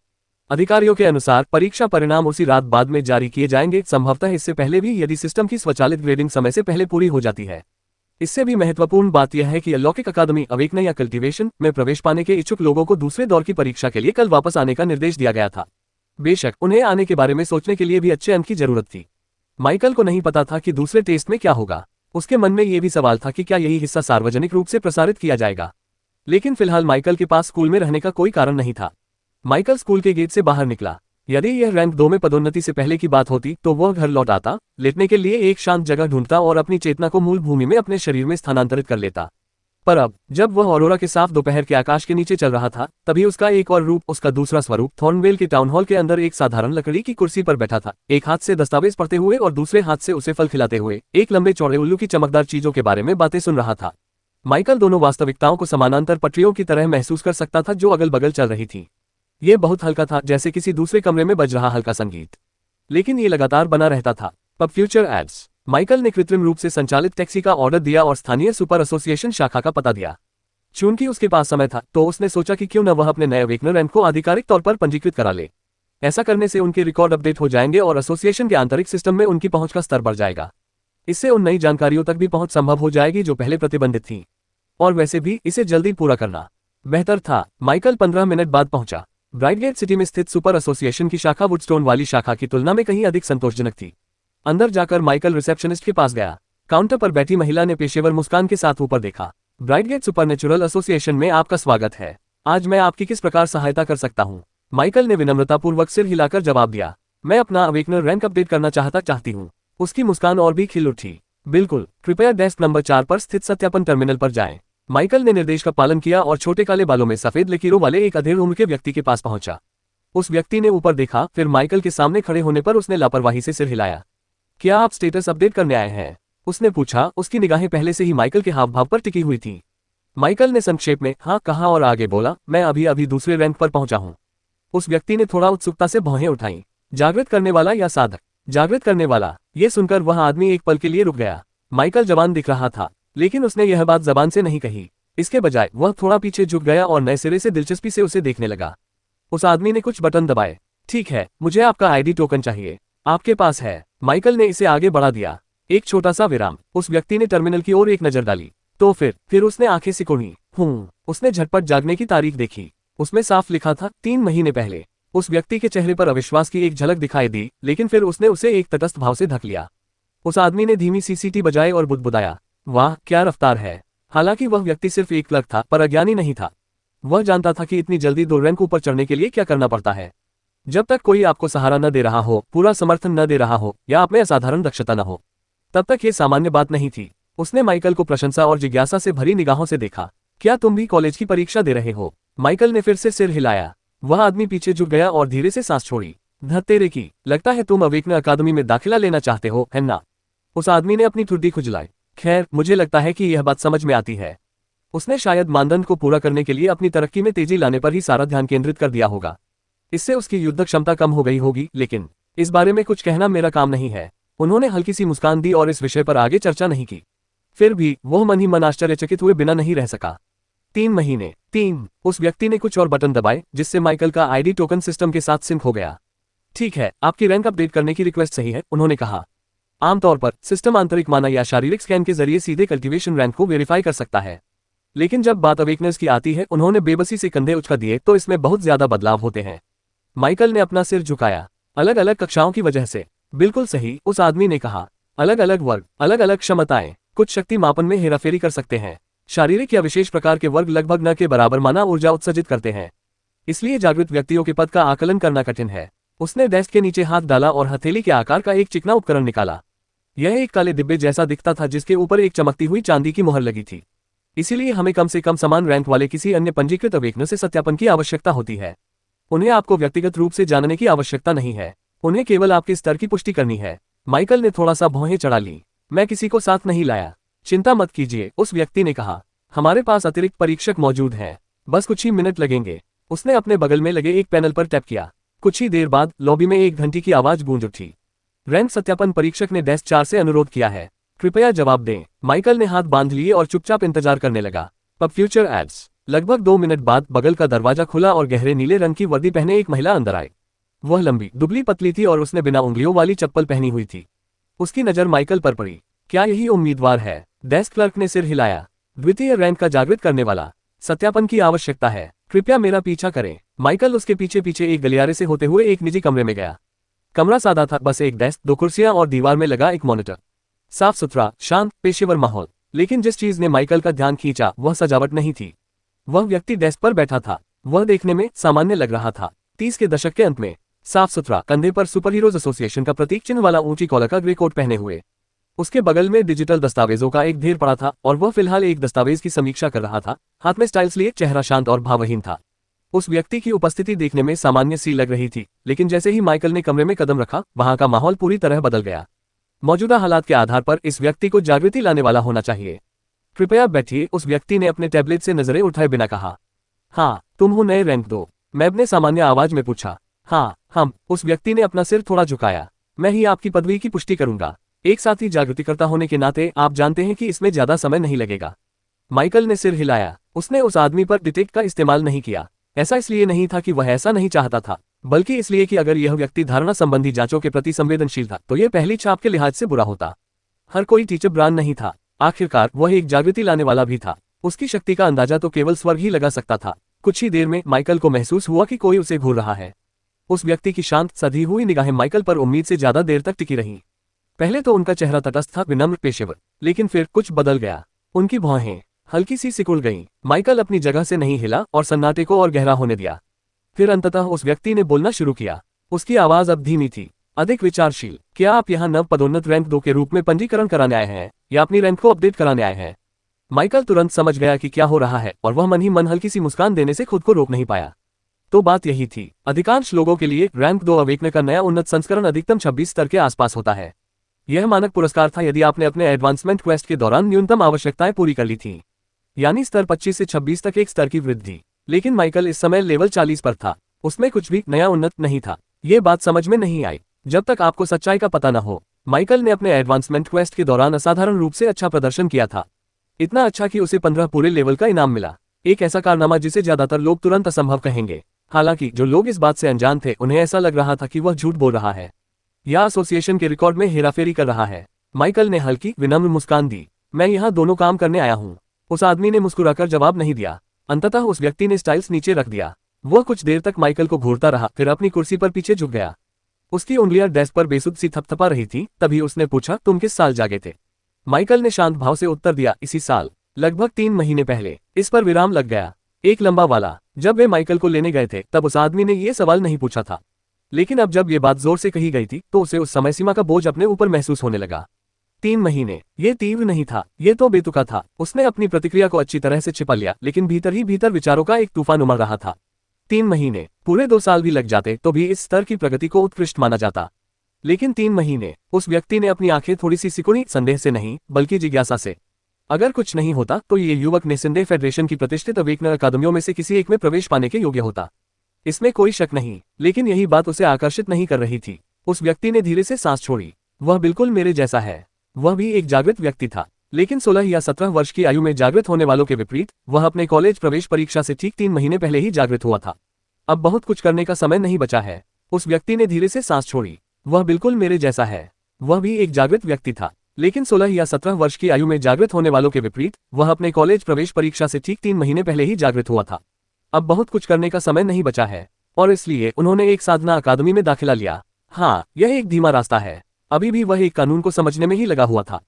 अधिकारियों के अनुसार परीक्षा परिणाम उसी रात बाद में जारी किए जाएंगे, संभवतः इससे पहले भी, यदि सिस्टम की स्वचालित ग्रेडिंग समय से पहले पूरी हो जाती है। इससे भी महत्वपूर्ण बात यह है कि अलौकिक अकादमी, अवेकन या कल्टीवेशन में प्रवेश पाने के इच्छुक लोगों को दूसरे दौर की परीक्षा के लिए कल वापस आने का निर्देश दिया गया था। बेशक उन्हें आने के बारे में सोचने के लिए भी अच्छे अंक की जरूरत थी। माइकल को नहीं पता था कि दूसरे टेस्ट में क्या होगा। उसके मन में यह भी सवाल था कि क्या यही हिस्सा सार्वजनिक रूप से प्रसारित किया जाएगा। लेकिन फिलहाल माइकल के पास स्कूल में रहने का कोई कारण नहीं था। माइकल स्कूल के गेट से बाहर निकला। यदि यह रैंक 2 में पदोन्नति से पहले की बात होती तो वह घर लौट आता, लेटने के लिए एक शांत जगह ढूंढता और अपनी चेतना को मूल भूमि में अपने शरीर में स्थानांतरित कर लेता। पर अब जब वह ऑरोरा के साफ दोपहर के आकाश के नीचे चल रहा था, तभी उसका एक और रूप, उसका दूसरा स्वरूप थॉर्नवेल के टाउन हॉल के अंदर एक साधारण लकड़ी की कुर्सी पर बैठा था, एक हाथ से दस्तावेज पढ़ते हुए और दूसरे हाथ से उसे फल खिलाते हुए एक लंबे चौड़े उल्लू की चमकदार चीजों के बारे में बातें सुन रहा था। माइकल दोनों वास्तविकताओं को समानांतर पटरियों की तरह महसूस कर सकता था जो अगल बगल चल रही थी। ये बहुत हल्का था, जैसे किसी दूसरे कमरे में बज रहा हल्का संगीत, लेकिन ये लगातार बना रहता था। Pub future ads. माइकल ने कृत्रिम रूप से संचालित टैक्सी का ऑर्डर दिया और स्थानीय सुपर एसोसिएशन शाखा का पता दिया। चूंकि उसके पास समय था, तो उसने सोचा कि क्यों न वह अपने नए अवेकनर रैंक को आधिकारिक तौर पर पंजीकृत करा ले। ऐसा करने से उनके रिकॉर्ड अपडेट हो जाएंगे और एसोसिएशन के आंतरिक सिस्टम में उनकी पहुंच का स्तर बढ़ जाएगा। इससे उन नई जानकारियों तक भी पहुंच संभव हो जाएगी जो पहले प्रतिबंधित थी। और वैसे भी इसे जल्दी पूरा करना बेहतर था। माइकल 15 मिनट बाद पहुंचा। ब्राइटगेट सिटी में स्थित सुपर एसोसिएशन की शाखा वुडस्टोन वाली शाखा की तुलना में कहीं अधिक संतोषजनक थी। अंदर जाकर माइकल रिसेप्शनिस्ट के पास गया। काउंटर पर बैठी महिला ने पेशेवर मुस्कान के साथ ऊपर देखा। ब्राइटगेट सुपरनेचुरल एसोसिएशन में आपका स्वागत है। आज मैं आपकी किस प्रकार सहायता कर सकता हूँ? माइकल ने विनम्रतापूर्वक सिर हिलाकर जवाब दिया। मैं अपना अवेकनर रैंक अपडेट करना चाहती हूँ। उसकी मुस्कान और भी खिल उठी। बिल्कुल, कृपया डेस्क नंबर 4 पर स्थित सत्यापन टर्मिनल पर जाएं। माइकल ने निर्देश का पालन किया और छोटे काले बालों में सफेद लकीरों वाले एक अधेड़ उम्र के व्यक्ति के पास पहुंचा। उस व्यक्ति ने ऊपर देखा, फिर माइकल के सामने खड़े होने पर उसने लापरवाही से सिर हिलाया। क्या आप स्टेटस अपडेट करने आए हैं? उसने पूछा। उसकी निगाहें पहले से ही माइकल के हाव भाव पर टिकी हुई थी। माइकल ने संक्षेप में हाँ कहा और आगे बोला, मैं अभी दूसरे रैंक पर पहुंचा हूं। उस व्यक्ति ने थोड़ा उत्सुकता से भौहें उठाई। जागृत करने वाला या साधक? जागृत करने वाला। ये सुनकर वह आदमी एक पल के लिए रुक गया। माइकल जवान दिख रहा था, लेकिन उसने यह बात जबान से नहीं कही। इसके बजाय वह थोड़ा पीछे झुक गया और नए सिरे से दिलचस्पी से उसे देखने लगा। उस आदमी ने कुछ बटन दबाए। ठीक है, मुझे आपका आईडी टोकन चाहिए। आपके पास है? माइकल ने इसे आगे बढ़ा दिया। एक छोटा सा विराम। उस व्यक्ति ने टर्मिनल की ओर एक नजर डाली, तो फिर उसने आंखें सिकुड़ी। उसने झटपट जागने की तारीख देखी। उसमें साफ लिखा था 3 महीने पहले। उस व्यक्ति के चेहरे पर अविश्वास की एक झलक दिखाई दी, लेकिन फिर उसने उसे एक तटस्थ भाव से ढक लिया। उस आदमी ने धीमी सी सीटी बजाई और बुदबुदाया, वाह क्या रफ्तार है। हालांकि वह व्यक्ति सिर्फ एक क्लर्क था, पर अज्ञानी नहीं था। वह जानता था कि इतनी जल्दी 2 रैंक ऊपर चढ़ने के लिए क्या करना पड़ता है। जब तक कोई आपको सहारा न दे रहा हो, पूरा समर्थन न दे रहा हो, या आप में असाधारण दक्षता न हो, तब तक ये सामान्य बात नहीं थी। उसने माइकल को प्रशंसा और जिज्ञासा से भरी निगाहों से देखा। क्या तुम भी कॉलेज की परीक्षा दे रहे हो? माइकल ने फिर से सिर हिलाया। वह आदमी पीछे झुक गया और धीरे से सांस छोड़ी। धत्तेरे की, लगता है तुम अवेकनर अकादमी में दाखिला लेना चाहते हो, है ना? उस आदमी ने अपनी ठुड्डी खुजलाई। खैर, मुझे लगता है कि यह बात समझ में आती है। उसने शायद मानदंड को पूरा करने के लिए अपनी तरक्की में तेजी लाने पर ही सारा ध्यान केंद्रित कर दिया होगा। इससे उसकी युद्ध क्षमता कम हो गई होगी, लेकिन इस बारे में कुछ कहना मेरा काम नहीं है। उन्होंने हल्की सी मुस्कान दी और इस विषय पर आगे चर्चा नहीं की। फिर भी वह मन ही मन आश्चर्यचकित हुए बिना नहीं रह सका। 3 महीने। 3। उस व्यक्ति ने कुछ और बटन दबाए, जिससे माइकल का आईडी टोकन सिस्टम के साथ सिंक हो गया। ठीक है, आपकी रैंक अपडेट करने की रिक्वेस्ट सही है, उन्होंने कहा। आमतौर पर सिस्टम आंतरिक माना या शारीरिक स्कैन के जरिए सीधे कल्टीवेशन रैंक को वेरीफाई कर सकता है, लेकिन जब बात अवेकनर्स की आती है, उन्होंने बेबसी से कंधे उचका दिए, तो इसमें बहुत ज्यादा बदलाव होते हैं। माइकल ने अपना सिर झुकाया। अलग अलग कक्षाओं की वजह से। बिल्कुल सही, उस आदमी ने कहा। अलग अलग वर्ग, अलग अलग क्षमताएं, कुछ शक्ति मापन में हेराफेरी कर सकते हैं। शारीरिक या विशेष प्रकार के वर्ग लगभग न के बराबर माना ऊर्जा उत्सर्जित करते हैं, इसलिए जागृत व्यक्तियों के पद का आकलन करना कठिन है। उसने डेस्क के नीचे हाथ डाला और हथेली के आकार का एक चिकना उपकरण निकाला। यह एक काले डिब्बे जैसा दिखता था, जिसके ऊपर एक चमकती हुई चांदी की मुहर लगी थी। इसीलिए हमें कम से कम समान रैंक वाले किसी अन्य पंजीकृत अवेकनर से सत्यापन की आवश्यकता होती है। उन्हें आपको व्यक्तिगत रूप से जानने की आवश्यकता नहीं है, उन्हें केवल आपके स्तर की पुष्टि करनी है। माइकल ने थोड़ा सा भौहें चढ़ा ली। मैं किसी को साथ नहीं लाया। चिंता मत कीजिए, उस व्यक्ति ने कहा। हमारे पास अतिरिक्त परीक्षक मौजूद हैं, बस कुछ ही मिनट लगेंगे। उसने अपने बगल में लगे एक पैनल पर टैप किया। कुछ ही देर बाद लॉबी में एक घंटी की आवाज गूंज उठी। रैंक सत्यापन परीक्षक ने डेस्क 4 से अनुरोध किया है, कृपया जवाब दें। माइकल ने हाथ बांध लिए और चुपचाप इंतजार करने लगा। Pub future ads. लगभग 2 मिनट बाद बगल का दरवाजा खुला और गहरे नीले रंग की वर्दी पहने एक महिला अंदर आई। वह लंबी दुबली पतली थी और उसने बिना उंगलियों वाली चप्पल पहनी हुई थी। उसकी नजर माइकल पर पड़ी। क्या यही उम्मीदवार है? डेस्क क्लर्क ने सिर हिलाया। द्वितीय रैंक का जागृत करने वाला। सत्यापन की आवश्यकता है, कृपया मेरा पीछा करें। माइकल उसके पीछे पीछे एक गलियारे से होते हुए एक निजी कमरे में गया। कमरा सादा था, बस एक डेस्क, 2 कुर्सियां और दीवार में लगा एक मॉनिटर। साफ सुथरा, शांत, पेशेवर माहौल। लेकिन जिस चीज ने माइकल का ध्यान खींचा वह सजावट नहीं थी। वह व्यक्ति डेस्क पर बैठा था। वह देखने में सामान्य लग रहा था। 30 के दशक के अंत में। साफ सुथरा, कंधे पर सुपर हीरोज एसोसिएशन का प्रतीक चिन्ह वाला ऊंची कॉलर का ग्रे कोट पहने हुए। उसके बगल में डिजिटल दस्तावेजों का एक ढेर पड़ा था और वह फिलहाल एक दस्तावेज की समीक्षा कर रहा था। हाथ में स्टाइल्स लिए चेहरा शांत और भावहीन था। उस व्यक्ति की उपस्थिति देखने में सामान्य सी लग रही थी, लेकिन जैसे ही माइकल ने कमरे में कदम रखा, वहां का माहौल पूरी तरह बदल गया। मौजूदा हालात के आधार पर इस व्यक्ति को जागृति लाने वाला होना चाहिए। कृपया बैठिए, उस व्यक्ति ने अपने टैबलेट से नजरें उठाए बिना कहा। हाँ, तुम हो नए रैंक 2? मैब ने सामान्य आवाज में पूछा। हाँ, हम। उस व्यक्ति ने अपना सिर थोड़ा झुकाया। मैं ही आपकी पदवी की पुष्टि करूंगा। एक साथ ही जागृतिकर्ता होने के नाते आप जानते हैं कि इसमें ज्यादा समय नहीं लगेगा। माइकल ने सिर हिलाया। उसने उस आदमी पर डिटेक्ट का इस्तेमाल नहीं किया। ऐसा इसलिए नहीं था कि वह ऐसा नहीं चाहता था, बल्कि इसलिए कि अगर यह व्यक्ति धारणा संबंधी जांचों के प्रति संवेदनशील था तो यह पहली छाप के लिहाज से बुरा होता। हर कोई टीचर ब्रांड नहीं था। आखिरकार वह एक जागृति लाने वाला भी था। उसकी शक्ति का अंदाजा तो केवल स्वर्ग ही लगा सकता था। कुछ ही देर में माइकल को महसूस हुआ कि कोई उसे घूर रहा है। उस व्यक्ति की शांत सधी हुई निगाहें माइकल पर उम्मीद से ज्यादा देर तक टिकी रहीं। पहले तो उनका चेहरा तटस्थ था, विनम्र, पेशेवर, लेकिन फिर कुछ बदल गया। उनकी भौहें हल्की सी सिकुड़ गईं। माइकल अपनी जगह से नहीं हिला और सन्नाटे को और गहरा होने दिया। फिर अंततः उस व्यक्ति ने बोलना शुरू किया। उसकी आवाज अब धीमी थी, अधिक विचारशील। क्या आप यहाँ नव पदोन्नत रैंक 2 के रूप में पंजीकरण कराने आए हैं या अपनी रैंक को अपडेट कराने आए हैं? माइकल तुरंत समझ गया कि क्या हो रहा है और वह मन ही मन हल्की सी मुस्कान देने से खुद को रोक नहीं पाया। तो बात यही थी। अधिकांश लोगों के लिए रैंक 2 अवेकन का नया उन्नत संस्करण अधिकतम 26 स्तर के आसपास होता है। यह मानक पुरस्कार था यदि आपने अपने एडवांसमेंट क्वेस्ट के दौरान न्यूनतम आवश्यकताएं पूरी कर ली थीं, यानी स्तर 25 से 26 तक एक स्तर की वृद्धि। लेकिन माइकल इस समय लेवल 40 पर था। उसमें कुछ भी नया उन्नत नहीं था। ये बात समझ में नहीं आई जब तक आपको सच्चाई का पता न हो। माइकल ने अपने एडवांसमेंट क्वेस्ट के दौरान असाधारण रूप से अच्छा प्रदर्शन किया था। इतना अच्छा कि उसे 15 पूरे लेवल का इनाम मिला। एक ऐसा कारनामा जिसे ज्यादातर लोग तुरंत असंभव कहेंगे। हालांकि जो लोग इस बात से अनजान थे, उन्हें ऐसा लग रहा था कि वह झूठ बोल रहा है या एसोसिएशन के रिकॉर्ड में हेराफेरी कर रहा है। माइकल ने हल्की विनम्र मुस्कान दी। मैं यहाँ दोनों काम करने आया हूँ। उस आदमी ने मुस्कुराकर जवाब नहीं दिया। अंततः उस व्यक्ति ने स्टाइल्स नीचे रख दिया। वह कुछ देर तक माइकल को घूरता रहा, फिर अपनी कुर्सी पर पीछे झुक गया। उसकी उंगलियां डेस्क पर बेसुध सी थपथपा रही थी। तभी उसने पूछा, तुम किस साल जागे थे? माइकल ने शांत भाव से उत्तर दिया, इसी साल, लगभग 3 महीने पहले। इस पर विराम लग गया, एक लंबा वाला। जब वे माइकल को लेने गए थे तब उस आदमी ने यह सवाल नहीं पूछा था, लेकिन अब जब ये बात जोर से कही गई थी तो उसे उस समय सीमा का बोझ अपने ऊपर महसूस होने लगा। 3 महीने, ये तीव्र नहीं था, ये तो बेतुका था। उसने अपनी प्रतिक्रिया को अच्छी तरह से छिपा लिया, लेकिन भीतर ही भीतर विचारों का एक तूफान उमड़ रहा था। 3 महीने, पूरे 2 साल भी लग जाते तो भी इस स्तर की प्रगति को उत्कृष्ट माना जाता। लेकिन 3 महीने। उस व्यक्ति ने अपनी आंखें थोड़ी सी सिकुड़ी, संदेह से नहीं बल्कि जिज्ञासा से। अगर कुछ नहीं होता तो ये युवक निस्संदेह फेडरेशन की प्रतिष्ठित अवेकनर अकादमियों में से किसी एक में प्रवेश पाने के योग्य होता, इसमें कोई शक नहीं। लेकिन यही बात उसे आकर्षित नहीं कर रही थी। उस व्यक्ति ने धीरे से सांस छोड़ी। वह बिल्कुल मेरे जैसा है। वह भी एक जागृत व्यक्ति था, लेकिन 16 या 17 वर्ष की आयु में जागृत होने वालों के विपरीत वह अपने कॉलेज प्रवेश परीक्षा से ठीक 3 महीने पहले ही जागृत हुआ था। अब बहुत कुछ करने का समय नहीं बचा है। उस व्यक्ति ने धीरे से सांस छोड़ी। वह बिल्कुल मेरे जैसा है। वह भी एक जागृत व्यक्ति था, लेकिन 16 या 17 वर्ष की आयु में जागृत होने वालों के विपरीत वह अपने कॉलेज प्रवेश परीक्षा से ठीक 3 महीने पहले ही जागृत हुआ था। अब बहुत कुछ करने का समय नहीं बचा है और इसलिए उन्होंने एक साधना अकादमी में दाखिला लिया। हाँ, यह एक धीमा रास्ता है। अभी भी वह एक कानून को समझने में ही लगा हुआ था,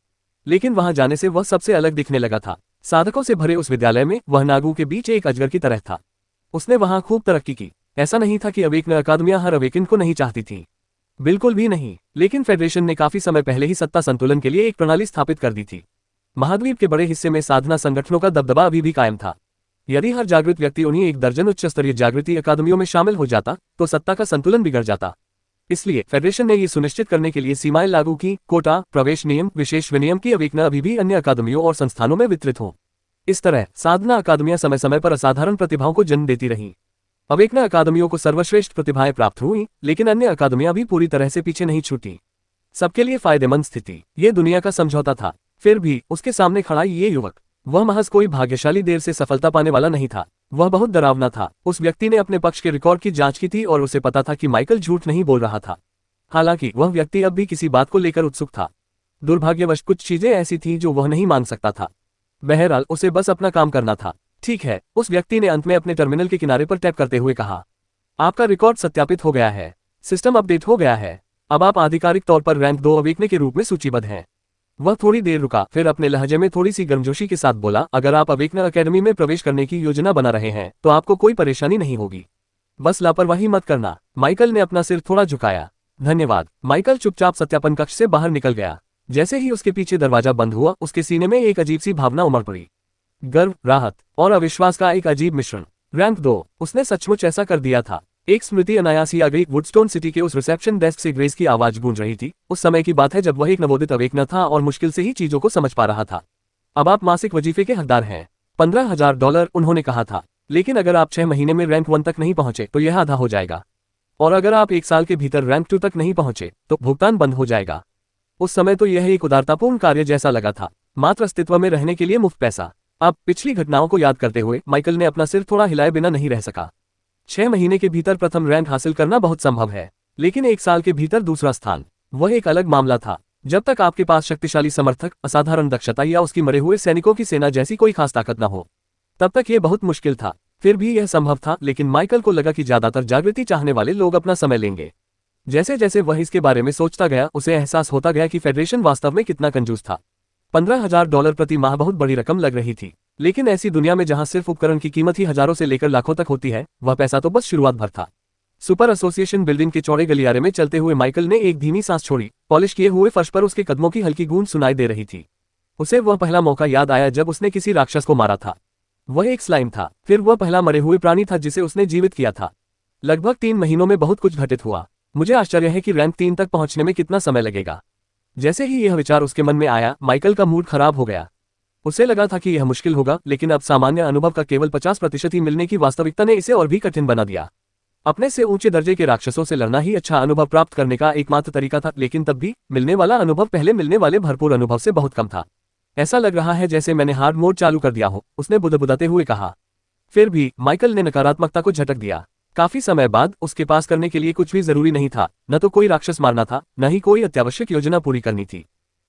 लेकिन वहां जाने से वह सबसे अलग दिखने लगा था। साधकों से भरे उस विद्यालय में वह नागू के बीच एक अजगर की तरह था। उसने वहां खूब तरक्की की। ऐसा नहीं था कि अवेकनर अकादमियां हर अवेकन को नहीं चाहती थीं, बिल्कुल भी नहीं। लेकिन फेडरेशन ने काफी समय पहले ही सत्ता संतुलन के लिए एक प्रणाली स्थापित कर दी थी। महाद्वीप के बड़े हिस्से में साधना संगठनों का दबदबा अभी भी कायम था। यदि हर जागृत व्यक्ति उन्हीं 1 दर्जन उच्च स्तरीय जागृति अकादमियों में शामिल हो जाता तो सत्ता का संतुलन बिगड़ जाता। इसलिए फेडरेशन ने ये सुनिश्चित करने के लिए सीमाएं लागू की, कोटा, प्रवेश नियम, विशेष विनियम की अवेकनर अभी भी अन्य अकादमियों और संस्थानों में वितरित हों। इस तरह साधना अकादमियां समय समय पर असाधारण प्रतिभाओं को जन्म देती रहीं। अवेकनर अकादमियों को सर्वश्रेष्ठ प्रतिभाएं प्राप्त हुई, लेकिन अन्य अकादमियां भी पूरी तरह से पीछे नहीं छूटी। सबके लिए फायदेमंद स्थिति, ये दुनिया का समझौता था। फिर भी उसके सामने खड़ा ये युवक, वह महज कोई भाग्यशाली देर से सफलता पाने वाला नहीं था, वह बहुत डरावना था। उस व्यक्ति ने अपने पक्ष के रिकॉर्ड की जांच की थी और उसे पता था कि माइकल झूठ नहीं बोल रहा था। हालांकि वह व्यक्ति अब भी किसी बात को लेकर उत्सुक था। दुर्भाग्यवश कुछ चीजें ऐसी थीं जो वह नहीं मान सकता था। बहरहाल उसे बस अपना काम करना था। ठीक है, उस व्यक्ति ने अंत में अपने टर्मिनल के किनारे पर टैप करते हुए कहा, आपका रिकॉर्ड सत्यापित हो गया है, सिस्टम अपडेट हो गया है। अब आप आधिकारिक तौर पर रैंक 2 अवेकनर के रूप में सूचीबद्ध हैं। वह थोड़ी देर रुका, फिर अपने लहजे में थोड़ी सी गर्मजोशी के साथ बोला, अगर आप अवेकनर अकेडमी में प्रवेश करने की योजना बना रहे हैं तो आपको कोई परेशानी नहीं होगी। बस लापरवाही मत करना। माइकल ने अपना सिर थोड़ा झुकाया। धन्यवाद। माइकल चुपचाप सत्यापन कक्ष से बाहर निकल गया। जैसे ही उसके पीछे दरवाजा बंद हुआ, उसके सीने में एक अजीब सी भावना उमड़ पड़ी। गर्व, राहत और अविश्वास का एक अजीब मिश्रण। रैंक 2, उसने सचमुच ऐसा कर दिया था। एक स्मृति अनायास ही आ गई। वुडस्टोन सिटी के उस रिसेप्शन डेस्क से ग्रेस की आवाज गूंज रही थी। उस समय की बात है जब वह एक नवोदित अवेकनर था और मुश्किल से ही चीजों को समझ पा रहा था। अब आप मासिक वजीफे के हकदार हैं। $15,000 उन्होंने कहा था। लेकिन अगर आप 6 महीने में रैंक 1 तक नहीं पहुंचे तो यह आधा हो जाएगा। और अगर आप 1 साल के भीतर रैंक 2 तक नहीं पहुंचे तो भुगतान बंद हो जाएगा। उस समय तो यह एक उदारतापूर्ण कार्य जैसा लगा था, मात्र अस्तित्व में रहने के लिए मुफ्त पैसा। अब पिछली घटनाओं को याद करते हुए माइकल ने अपना सिर थोड़ा हिलाए बिना नहीं रह सका। 6 महीने के भीतर प्रथम रैंक हासिल करना बहुत संभव है, लेकिन 1 साल के भीतर दूसरा स्थान, वह एक अलग मामला था। जब तक आपके पास शक्तिशाली समर्थक, असाधारण दक्षता या उसकी मरे हुए सैनिकों की सेना जैसी कोई खास ताकत न हो, तब तक यह बहुत मुश्किल था। फिर भी यह संभव था, लेकिन माइकल को लगा कि ज्यादातर जागृति चाहने वाले लोग अपना समय लेंगे। जैसे जैसे वह इसके बारे में सोचता गया, उसे एहसास होता गया कि फेडरेशन वास्तव में कितना कंजूस था। $15,000 प्रति माह बहुत बड़ी रकम लग रही थी, लेकिन ऐसी दुनिया में जहां सिर्फ उपकरण की कीमत ही हजारों से लेकर लाखों तक होती है, वह पैसा तो बस शुरुआत भर था। सुपर एसोसिएशन बिल्डिंग के चौड़े गलियारे में चलते हुए माइकल ने एक धीमी सांस छोड़ी। पॉलिश किए हुए फर्श पर उसके कदमों की हल्की गूंज सुनाई दे रही थी। उसे वह पहला मौका याद आया जब उसने किसी राक्षस को मारा था। वह एक स्लाइम था, फिर वह पहला मरे हुए प्राणी था जिसे उसने जीवित किया था। लगभग 3 महीनों में बहुत कुछ घटित हुआ। मुझे आश्चर्य है कि रैंक 3 तक पहुंचने में कितना समय लगेगा। जैसे ही यह विचार उसके मन में आया, माइकल का मूड खराब हो गया। उसे लगा था कि यह मुश्किल होगा, लेकिन अब सामान्य अनुभव का केवल 50% ही मिलने की वास्तविकता ने इसे और भी कठिन बना दिया। अपने से ऊंचे दर्जे के राक्षसों से लड़ना ही अच्छा अनुभव प्राप्त करने का एकमात्र तरीका था, लेकिन तब भी मिलने वाला अनुभव पहले मिलने वाले भरपूर अनुभव से बहुत कम था। ऐसा लग रहा है जैसे मैंने हार्ड मोड चालू कर दिया हो, उसने बुदबुदाते हुए कहा। फिर भी माइकल ने नकारात्मकता को झटक दिया। काफी समय बाद उसके पास करने के लिए कुछ भी जरूरी नहीं था। न तो कोई राक्षस मारना था, न ही कोई अत्यावश्यक योजना पूरी करनी थी।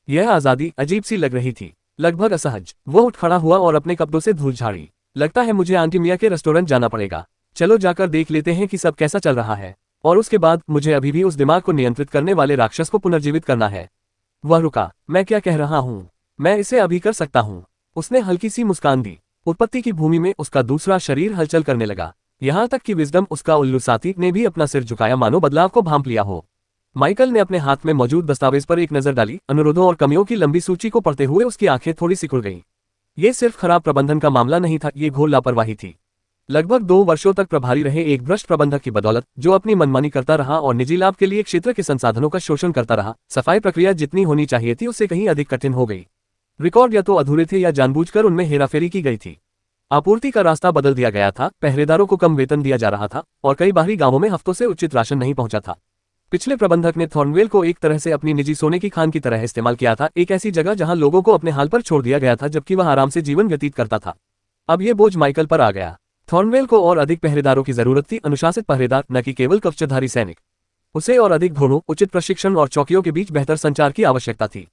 यह आजादी अजीब सी लग रही थी, लगभग असहज। वो उठ खड़ा हुआ और अपने कपड़ों से धूल झाड़ी। लगता है मुझे आंटी मिया के रेस्टोरेंट जाना पड़ेगा। चलो जाकर देख लेते हैं कि सब कैसा चल रहा है। और उसके बाद मुझे अभी भी उस दिमाग को नियंत्रित करने वाले राक्षस को पुनर्जीवित करना है। वह रुका। मैं क्या कह रहा हूँ? मैं इसे अभी कर सकता हूँ। उसने हल्की सी मुस्कान दी। उत्पत्ति की भूमि में उसका दूसरा शरीर हलचल करने लगा, यहाँ तक कि विजडम, उसका उल्लू साथी, ने भी अपना सिर झुकाया मानो बदलाव को भांप लिया हो। माइकल ने अपने हाथ में मौजूद दस्तावेज पर एक नजर डाली। अनुरोधों और कमियों की लंबी सूची को पढ़ते हुए उसकी आंखें थोड़ी सिकुड़ गईं। ये सिर्फ खराब प्रबंधन का मामला नहीं था, ये घोर लापरवाही थी। लगभग 2 वर्षों तक प्रभारी रहे एक भ्रष्ट प्रबंधक की बदौलत, जो अपनी मनमानी करता रहा और निजी लाभ के लिए क्षेत्र के संसाधनों का शोषण करता रहा, सफाई प्रक्रिया जितनी होनी चाहिए थी उससे कहीं अधिक कठिन हो गई। रिकॉर्ड या तो अधूरे थे या जानबूझकर उनमें हेराफेरी की गई थी। आपूर्ति का रास्ता बदल दिया गया था, पहरेदारों को कम वेतन दिया जा रहा था और कई बाहरी गांवों में हफ्तों से उचित राशन नहीं पहुंचा था। पिछले प्रबंधक ने थॉर्नवेल को एक तरह से अपनी निजी सोने की खान की तरह इस्तेमाल किया था, एक ऐसी जगह जहां लोगों को अपने हाल पर छोड़ दिया गया था जबकि वह आराम से जीवन व्यतीत करता था। अब यह बोझ माइकल पर आ गया। थॉर्नवेल को और अधिक पहरेदारों की जरूरत थी, अनुशासित पहरेदार, न कि केवल कवचधारी सैनिक। उसे और अधिक घोड़ों, उचित प्रशिक्षण और चौकियों के बीच बेहतर संचार की आवश्यकता थी।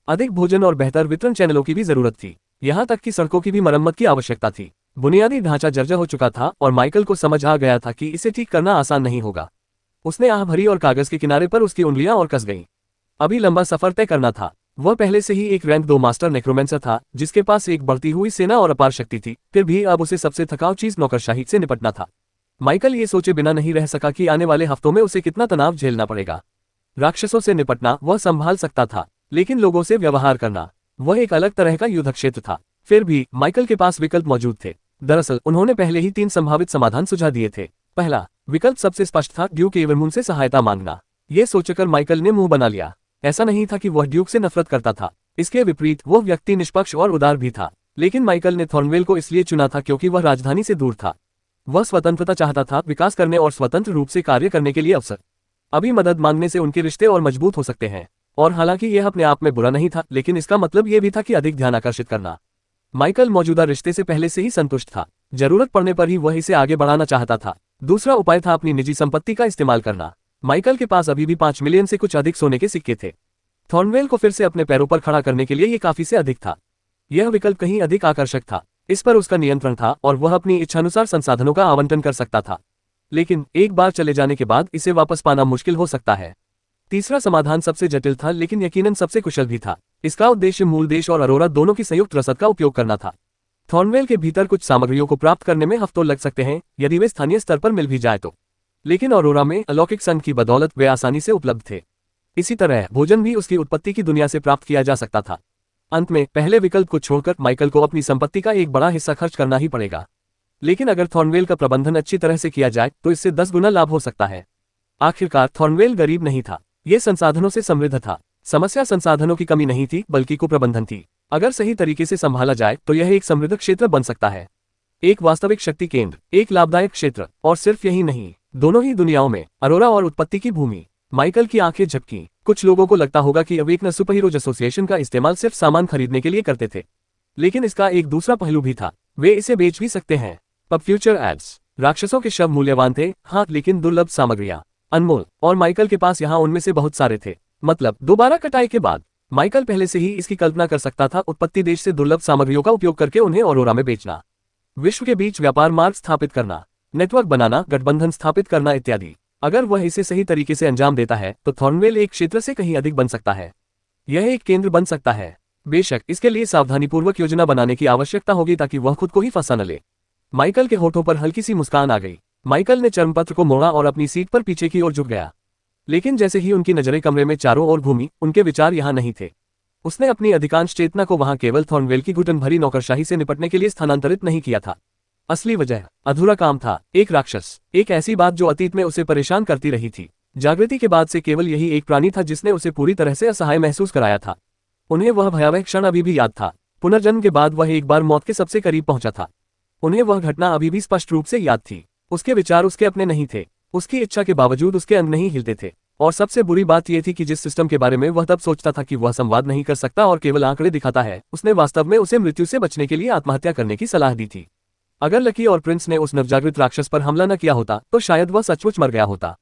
अधिक भोजन और बेहतर वितरण चैनलों की भी जरूरत थी। यहाँ तक कि सड़कों की भी मरम्मत की आवश्यकता थी। बुनियादी ढांचा जर्जर हो चुका था और माइकल को समझ आ गया था कि इसे ठीक करना आसान नहीं होगा। उसने आह भरी और कागज के किनारे पर उसकी उंगलियां और कस गईं। अभी लंबा सफर तय करना था। वह पहले से ही एक रैंक 2 मास्टर नेक्रोमेंसर था, जिसके पास एक बढ़ती हुई सेना और अपार शक्ति थी। फिर भी अब उसे सबसे थकाऊ चीज नौकरशाही से निपटना था। माइकल ये सोचे बिना नहीं रह सका कि आने वाले हफ्तों में उसे कितना तनाव झेलना पड़ेगा। राक्षसों से निपटना वह संभाल सकता था, लेकिन लोगों से व्यवहार करना वह एक अलग तरह का युद्ध क्षेत्र था। फिर भी माइकल के पास विकल्प मौजूद थे। दरअसल उन्होंने पहले ही 3 संभावित समाधान सुझा दिए थे। पहला विकल्प सबसे स्पष्ट था, ड्यूक एवरमून से सहायता मांगना। ये सोचकर माइकल ने मुंह बना लिया। ऐसा नहीं था कि वह ड्यूक से नफरत करता था, इसके विपरीत वह व्यक्ति निष्पक्ष और उदार भी था। लेकिन माइकल ने थॉर्नवेल को इसलिए चुना था क्योंकि वह राजधानी से दूर था। वह स्वतंत्रता चाहता था, विकास करने और स्वतंत्र रूप से कार्य करने के लिए अवसर। अभी मदद मांगने से उनके रिश्ते और मजबूत हो सकते हैं। और हालांकि यह अपने आप में बुरा नहीं था, लेकिन इसका मतलब यह भी था कि अधिक ध्यान आकर्षित करना। माइकल मौजूदा रिश्ते से पहले से ही संतुष्ट था, जरूरत पड़ने पर ही वह इसे आगे बढ़ाना चाहता था। दूसरा उपाय था अपनी निजी संपत्ति का इस्तेमाल करना। माइकल के पास अभी भी 5 मिलियन से कुछ अधिक सोने के सिक्के थे। थॉर्नवेल को फिर से अपने पैरों पर खड़ा करने के लिए यह काफी से अधिक था। यह विकल्प कहीं अधिक आकर्षक था, इस पर उसका नियंत्रण था और वह अपनी इच्छानुसार संसाधनों का आवंटन कर सकता था। लेकिन एक बार चले जाने के बाद इसे वापस पाना मुश्किल हो सकता है। तीसरा समाधान सबसे जटिल था, लेकिन यकीनन सबसे कुशल भी था। इसका उद्देश्य मूल देश और अरोरा दोनों की संयुक्त रसद का उपयोग करना था। थॉर्नवेल के भीतर कुछ सामग्रियों को प्राप्त करने में हफ्तों लग सकते हैं, यदि वे स्थानीय स्तर पर मिल भी जाए तो। लेकिन अरोरा में अलौकिक संघ की बदौलत वे आसानी से उपलब्ध थे। इसी तरह भोजन भी उसकी उत्पत्ति की दुनिया से प्राप्त किया जा सकता था। अंत में पहले विकल्प को छोड़कर माइकल को अपनी संपत्ति का एक बड़ा हिस्सा खर्च करना ही पड़ेगा। लेकिन अगर थॉर्नवेल का प्रबंधन अच्छी तरह से किया जाए तो इससे 10 गुना लाभ हो सकता है। आखिरकार थॉर्नवेल गरीब नहीं था, ये संसाधनों से समृद्ध था। समस्या संसाधनों की कमी नहीं थी बल्कि कुप्रबंधन थी। अगर सही तरीके से संभाला जाए तो यह एक समृद्ध क्षेत्र बन सकता है, एक वास्तविक शक्ति केंद्र, एक लाभदायक क्षेत्र। और सिर्फ यही नहीं, दोनों ही दुनियाओं में अरोरा और उत्पत्ति की भूमि। माइकल की आंखें झपकी। कुछ लोगों को लगता होगा कि अवेकन सुपरहीरोज एसोसिएशन का इस्तेमाल सिर्फ सामान खरीदने के लिए करते थे, लेकिन इसका एक दूसरा पहलू भी था, वे इसे बेच भी सकते हैं। Pub future ads. राक्षसों के शव मूल्यवान थे, हाँ, लेकिन दुर्लभ सामग्रियां, अनमोल, और माइकल के पास यहाँ उनमें से बहुत सारे थे। मतलब दोबारा कटाई के बाद माइकल पहले से ही इसकी कल्पना कर सकता था, उत्पत्ति देश से दुर्लभ सामग्रियों का उपयोग करके उन्हें अरोरा में बेचना, विश्व के बीच व्यापार मार्ग स्थापित करना, नेटवर्क बनाना, गठबंधन स्थापित करना इत्यादि। अगर वह इसे सही तरीके से अंजाम देता है तो थॉर्नवेल एक क्षेत्र से कहीं अधिक बन सकता है, यह एक केंद्र बन सकता है। बेशक इसके लिए सावधानीपूर्वक योजना बनाने की आवश्यकता होगी ताकि वह खुद को ही फंसा न ले। माइकल के होठों पर हल्की सी मुस्कान आ गई। माइकल ने चर्मपत्र को मोड़ा और अपनी सीट पर पीछे की ओर झुक गया। लेकिन जैसे ही उनकी नजरें कमरे में चारों ओर घूमी, उनके विचार यहाँ नहीं थे। उसने अपनी अधिकांश चेतना को वहां केवल थॉर्नवेल की घुटन भरी नौकरशाही से निपटने के लिए स्थानांतरित नहीं किया था। असली वजह अधूरा काम था, एक राक्षस, एक ऐसी बात जो अतीत में उसे परेशान करती रही थी। जागृति के बाद से केवल यही एक प्राणी था जिसने उसे पूरी तरह से असहाय महसूस कराया था। उन्हें वह भयावह क्षण अभी भी याद था। पुनर्जन्म के बाद वह एक बार मौत के सबसे करीब पहुंचा था। उन्हें वह घटना अभी भी स्पष्ट रूप से याद थी। उसके विचार उसके अपने नहीं थे, उसकी इच्छा के बावजूद उसके अंग नहीं हिलते थे। और सबसे बुरी बात यह थी कि जिस सिस्टम के बारे में वह तब सोचता था कि वह संवाद नहीं कर सकता और केवल आंकड़े दिखाता है, उसने वास्तव में उसे मृत्यु से बचने के लिए आत्महत्या करने की सलाह दी थी। अगर लकी और प्रिंस ने उस नवजागृत राक्षस पर हमला न किया होता तो शायद वह सचमुच मर गया होता।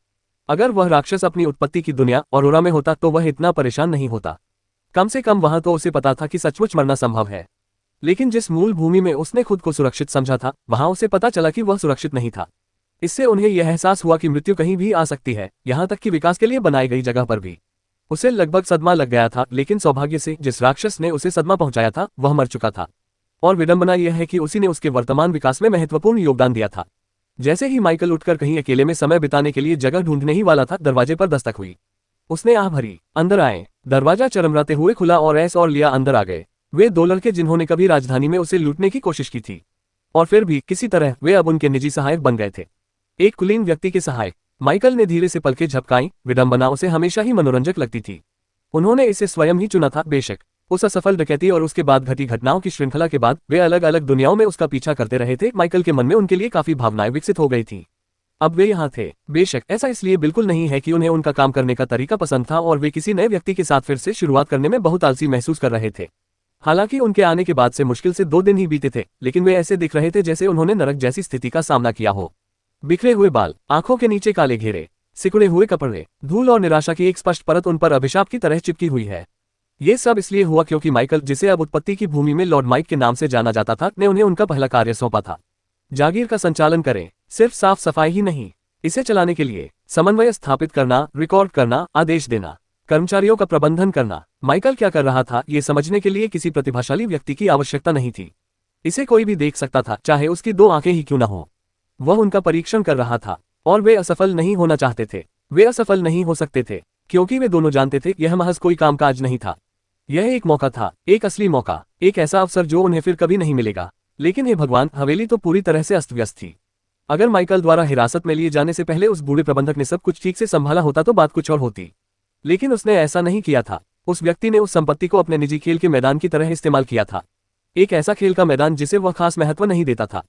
अगर वह राक्षस अपनी उत्पत्ति की दुनिया अरोरा में होता तो वह इतना परेशान नहीं होता। कम से कम वहां तो उसे पता था कि सचमुच मरना संभव है। लेकिन जिस मूल भूमि में उसने खुद को सुरक्षित समझा था, वहां उसे पता चला कि वह सुरक्षित नहीं था। इससे उन्हें यह एहसास हुआ कि मृत्यु कहीं भी आ सकती है, यहां तक कि विकास के लिए बनाई गई जगह पर भी। उसे लगभग सदमा लग गया था, लेकिन सौभाग्य से जिस राक्षस ने उसे सदमा पहुंचाया था वह मर चुका था। और विडंबना यह है कि उसी ने उसके वर्तमान विकास में महत्वपूर्ण योगदान दिया था। जैसे ही माइकल उठकर कहीं अकेले में समय बिताने के लिए जगह ढूंढने ही वाला था, दरवाजे पर दस्तक हुई। उसने आह भरी, अंदर आए। दरवाजा चरमराते हुए खुला और एस और लिया अंदर आ गए। वे दो लड़के जिन्होंने कभी राजधानी में उसे लूटने की कोशिश की थी, और फिर भी किसी तरह वे अब उनके निजी सहायक बन गए थे, एक कुलीन व्यक्ति के सहायक। माइकल ने धीरे से पलकें झपकाई। विडंबना उसे हमेशा ही मनोरंजक लगती थी। उन्होंने इसे स्वयं ही चुना था। बेशक उस असफल डकैती और उसके बाद घटी घटनाओं की श्रृंखला के बाद वे अलग अलग दुनियाओं में उसका पीछा करते रहे थे। माइकल के मन में उनके लिए काफी भावनाएं विकसित हो गई थी। अब वे यहाँ थे। बेशक ऐसा इसलिए बिल्कुल नहीं है कि उन्हें उनका काम करने का तरीका पसंद था और वे किसी नए व्यक्ति के साथ फिर से शुरुआत करने में बहुत आलसी महसूस कर रहे थे। हालांकि उनके आने के बाद से मुश्किल से 2 दिन ही बीते थे, लेकिन वे ऐसे दिख रहे थे जैसे उन्होंने नरक जैसी स्थिति का सामना किया हो। बिखरे हुए बाल, आंखों के नीचे काले घेरे, सिकुड़े हुए कपड़े, धूल और निराशा की एक स्पष्ट परत उन पर अभिशाप की तरह चिपकी हुई है। ये सब इसलिए हुआ क्योंकि माइकल, जिसे अब उत्पत्ति की भूमि में लॉर्ड माइक के नाम से जाना जाता था, ने उन्हें उनका पहला कार्य सौंपा था। जागीर का संचालन करें। सिर्फ साफ सफाई ही नहीं, इसे चलाने के लिए समन्वय स्थापित करना, रिकॉर्ड करना, आदेश देना, कर्मचारियों का प्रबंधन करना। माइकल क्या कर रहा था ये समझने के लिए किसी प्रतिभाशाली व्यक्ति की आवश्यकता नहीं थी। इसे कोई भी देख सकता था, चाहे उसकी 2 आंखें ही क्यों न हो। वह उनका परीक्षण कर रहा था और वे असफल नहीं होना चाहते थे। वे असफल नहीं हो सकते थे क्योंकि वे दोनों जानते थे यह महज कोई कामकाज नहीं था। यह एक मौका था, एक असली मौका, एक ऐसा अवसर जो उन्हें फिर कभी नहीं मिलेगा। लेकिन हे भगवान, हवेली तो पूरी तरह से अस्त व्यस्त थी। अगर माइकल द्वारा हिरासत में लिए जाने से पहले उस बूढ़े प्रबंधक ने सब कुछ ठीक से संभाला होता तो बात कुछ और होती। लेकिन उसने ऐसा नहीं किया था। उस व्यक्ति ने उस संपत्ति को अपने निजी खेल के मैदान की तरह इस्तेमाल किया था, एक ऐसा खेल का मैदान जिसे वह खास महत्व नहीं देता था।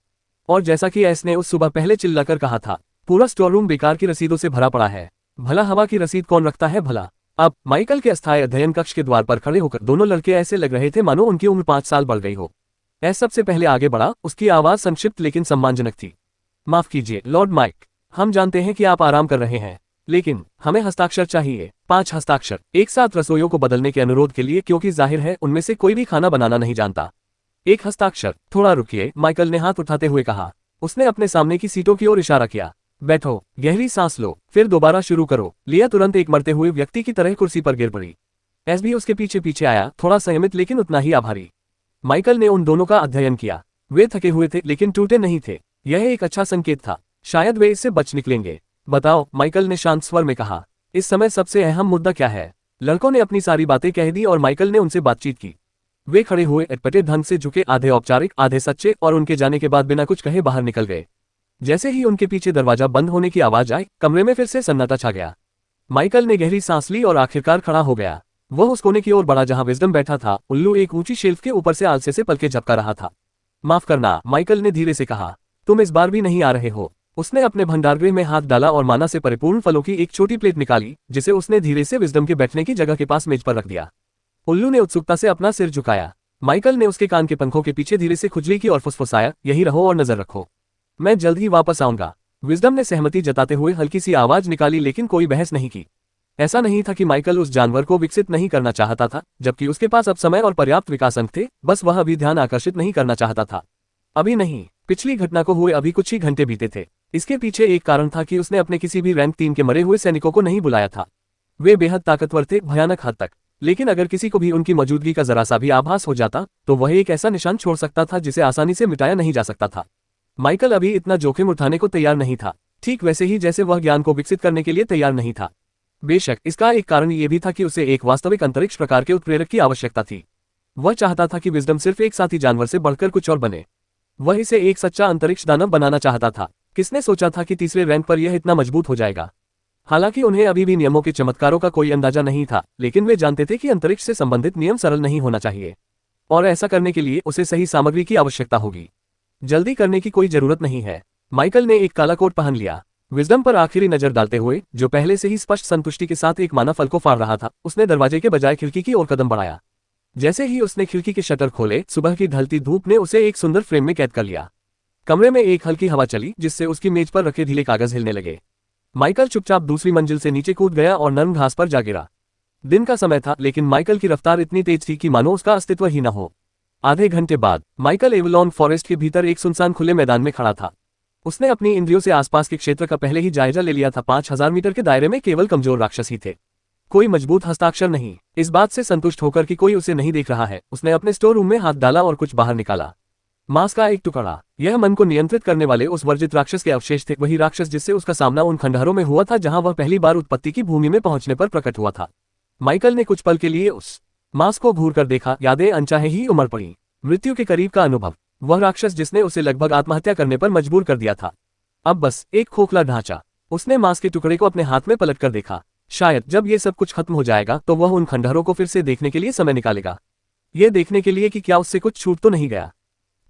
और जैसा कि एस ने उस सुबह पहले चिल्लाकर कहा था, पूरा स्टोर रूम बेकार की रसीदों से भरा पड़ा है। भला हवा की रसीद कौन रखता है भला। अब माइकल के अस्थायी अध्ययन कक्ष के द्वार पर खड़े होकर दोनों लड़के ऐसे लग रहे थे मानो उनकी उम्र 5 साल बढ़ गई हो। एस सबसे पहले आगे बढ़ा। उसकी आवाज संक्षिप्त लेकिन सम्मानजनक थी। माफ कीजिए लॉर्ड माइक, हम जानते हैं कि आप आराम कर रहे हैं, लेकिन हमें हस्ताक्षर चाहिए। 5 हस्ताक्षर एक साथ रसोइयों को बदलने के अनुरोध के लिए, क्योंकि जाहिर है उनमें से कोई भी खाना बनाना नहीं जानता। 1 हस्ताक्षर। थोड़ा रुकिए, माइकल ने हाथ उठाते हुए कहा। उसने अपने सामने की सीटों की ओर इशारा किया। बैठो, गहरी सांस लो, फिर दोबारा शुरू करो। लिया तुरंत एक मरते हुए व्यक्ति की तरह कुर्सी पर गिर पड़ी। एस भी उसके पीछे पीछे आया, थोड़ा संयमित लेकिन उतना ही आभारी। माइकल ने उन दोनों का अध्ययन किया। वे थके हुए थे लेकिन टूटे नहीं थे। यह एक अच्छा संकेत था। शायद वे इससे बच निकलेंगे। बताओ, माइकल ने शांत स्वर में कहा। इस समय सबसे अहम मुद्दा क्या है? लड़कों ने अपनी सारी बातें कह दी और माइकल ने उनसे बातचीत की। वे खड़े हुए अटपटे ढंग से झुके, आधे औपचारिक आधे सच्चे, और उनके जाने के बाद बिना कुछ कहे बाहर निकल गए। जैसे ही उनके पीछे दरवाजा बंद होने की आवाज आई, कमरे में फिर से सन्नाटा छा गया। माइकल ने गहरी सांस ली और आखिरकार खड़ा हो गया। वह उस कोने की ओर बढ़ा जहां विजडम बैठा था। उल्लू एक ऊंची शेल्फ के ऊपर से आलसे से पलके झपका रहा था। माफ करना, माइकल ने धीरे से कहा, तुम इस बार भी नहीं आ रहे हो। उसने अपने भंडारगृह में हाथ डाला और माना से परिपूर्ण फलों की एक छोटी प्लेट निकाली, जिसे उसने धीरे से विजडम के बैठने की जगह के पास मेज पर रख दिया। उल्लू ने उत्सुकता से अपना सिर झुकाया। माइकल ने उसके कान के पंखों के पीछे धीरे से खुजली की और फुसफुसाया, यहीं रहो और नजर रखो, मैं जल्द ही वापस आऊंगा। विजडम ने सहमति जताते हुए हल्की सी आवाज निकाली, लेकिन कोई बहस नहीं की। ऐसा नहीं था कि माइकल उस जानवर को विकसित नहीं करना चाहता था, जबकि उसके पास अब समय और पर्याप्त विकास अंक थे, बस वह अभी ध्यान आकर्षित नहीं करना चाहता था। अभी नहीं, पिछली घटना को हुए अभी कुछ ही घंटे बीते थे। इसके पीछे एक कारण था कि उसने अपने किसी भी रैंक 3 के मरे हुए सैनिकों को नहीं बुलाया था। वे बेहद ताकतवर थे, भयानक हद तक, लेकिन अगर किसी को भी उनकी मौजूदगी का जरा सा भी आभास हो जाता तो वह एक ऐसा निशान छोड़ सकता था जिसे आसानी से मिटाया नहीं जा सकता था। माइकल अभी इतना जोखिम उठाने को तैयार नहीं था, ठीक वैसे ही जैसे वह ज्ञान को विकसित करने के लिए तैयार नहीं था। बेशक इसका एक कारण ये भी था कि उसे एक वास्तविक अंतरिक्ष प्रकार के उत्प्रेरक की आवश्यकता थी। वह चाहता था कि विजडम सिर्फ एक साथी जानवर से बढ़कर कुछ और बने। वह इसे एक सच्चा अंतरिक्ष दानव बनाना चाहता था। किसने सोचा था कि तीसरे रैंक पर यह इतना मजबूत हो जाएगा? हालांकि उन्हें अभी भी नियमों के चमत्कारों का कोई अंदाजा नहीं था, लेकिन वे जानते थे कि अंतरिक्ष से संबंधित नियम सरल नहीं होना चाहिए, और ऐसा करने के लिए उसे सही सामग्री की आवश्यकता होगी। जल्दी करने की कोई जरूरत नहीं है। माइकल ने एक काला कोट पहन लिया। विजडम पर आखिरी नजर डालते हुए, जो पहले से ही स्पष्ट संतुष्टि के साथ एक माना फल को फाड़ रहा था, उसने दरवाजे के बजाय खिड़की की ओर कदम बढ़ाया। जैसे ही उसने खिड़की के शटर खोले, सुबह की ढलती धूप ने उसे एक सुंदर फ्रेम में कैद कर लिया। कमरे में एक हल्की हवा चली, जिससे उसकी मेज पर रखे ढीले कागज हिलने लगे। माइकल चुपचाप दूसरी मंजिल से नीचे कूद गया और नरम घास पर जा गिरा। दिन का समय था, लेकिन माइकल की रफ्तार इतनी तेज थी कि मानो उसका अस्तित्व ही न हो। आधे घंटे बाद माइकल एवलॉन फॉरेस्ट के भीतर एक सुनसान खुले मैदान में खड़ा था। उसने अपनी इंद्रियों से आसपास के क्षेत्र का पहले ही जायजा ले लिया था। 5000 मीटर के दायरे में केवल कमजोर राक्षस ही थे, कोई मजबूत हस्ताक्षर नहीं। इस बात से संतुष्ट होकर कि कोई उसे नहीं देख रहा है, उसने अपने स्टोर रूम में हाथ डाला और कुछ बाहर निकाला। मांस का एक टुकड़ा। यह मन को नियंत्रित करने वाले उस वर्जित राक्षस के अवशेष थे, वही राक्षस जिससे उसका सामना उन खंडहरों में हुआ था जहां वह पहली बार उत्पत्ति की भूमि में पहुंचने पर प्रकट हुआ था। माइकल ने कुछ पल के लिए उस मांस को घूर कर देखा। यादें अनचाहे ही उमड़ पड़ी। मृत्यु के करीब का अनुभव, वह राक्षस जिसने उसे लगभग आत्महत्या करने पर मजबूर कर दिया था, अब बस एक खोखला ढांचा। उसने मांस के टुकड़े को अपने हाथ में पलट कर देखा। शायद जब ये सब कुछ खत्म हो जाएगा तो वह उन खंडहरों को फिर से देखने के लिए समय निकालेगा, ये देखने के लिए कि क्या उससे कुछ छूट तो नहीं गया।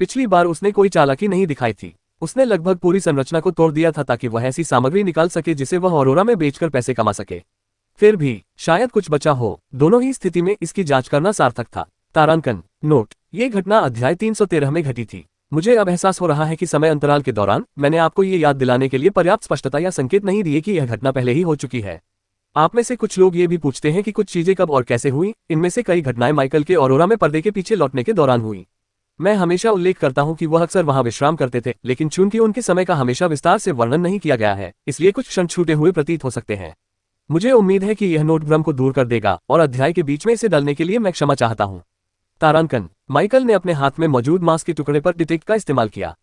पिछली बार उसने कोई चालाकी नहीं दिखाई थी। उसने लगभग पूरी संरचना को तोड़ दिया था ताकि वह ऐसी सामग्री निकाल सके जिसे वह ऑरोरा में बेचकर पैसे कमा सके। फिर भी शायद कुछ बचा हो। दोनों ही स्थिति में इसकी जांच करना सार्थक था। तारांकन नोट, ये घटना अध्याय 313 में घटी थी। मुझे अब एहसास हो रहा है कि समय अंतराल के दौरान मैंने आपको ये याद दिलाने के लिए पर्याप्त स्पष्टता या संकेत नहीं दिए कि यह घटना पहले ही हो चुकी है। आप में से कुछ लोग ये भी पूछते हैं कि कुछ चीजें कब और कैसे हुई। इनमें से कई घटनाएं माइकल के ऑरोरा में पर्दे के पीछे लौटने के दौरान हुई। मैं हमेशा उल्लेख करता हूं कि वह अक्सर वहां विश्राम करते थे, लेकिन चूंकि उनके समय का हमेशा विस्तार से वर्णन नहीं किया गया है, इसलिए कुछ क्षण छूटे हुए प्रतीत हो सकते हैं। मुझे उम्मीद है कि यह नोट भ्रम को दूर कर देगा और अध्याय के बीच में इसे डालने के लिए मैं क्षमा चाहता हूं। तारांकन, माइकल ने अपने हाथ में मौजूद मांस के टुकड़े पर डिटेक्ट का इस्तेमाल किया।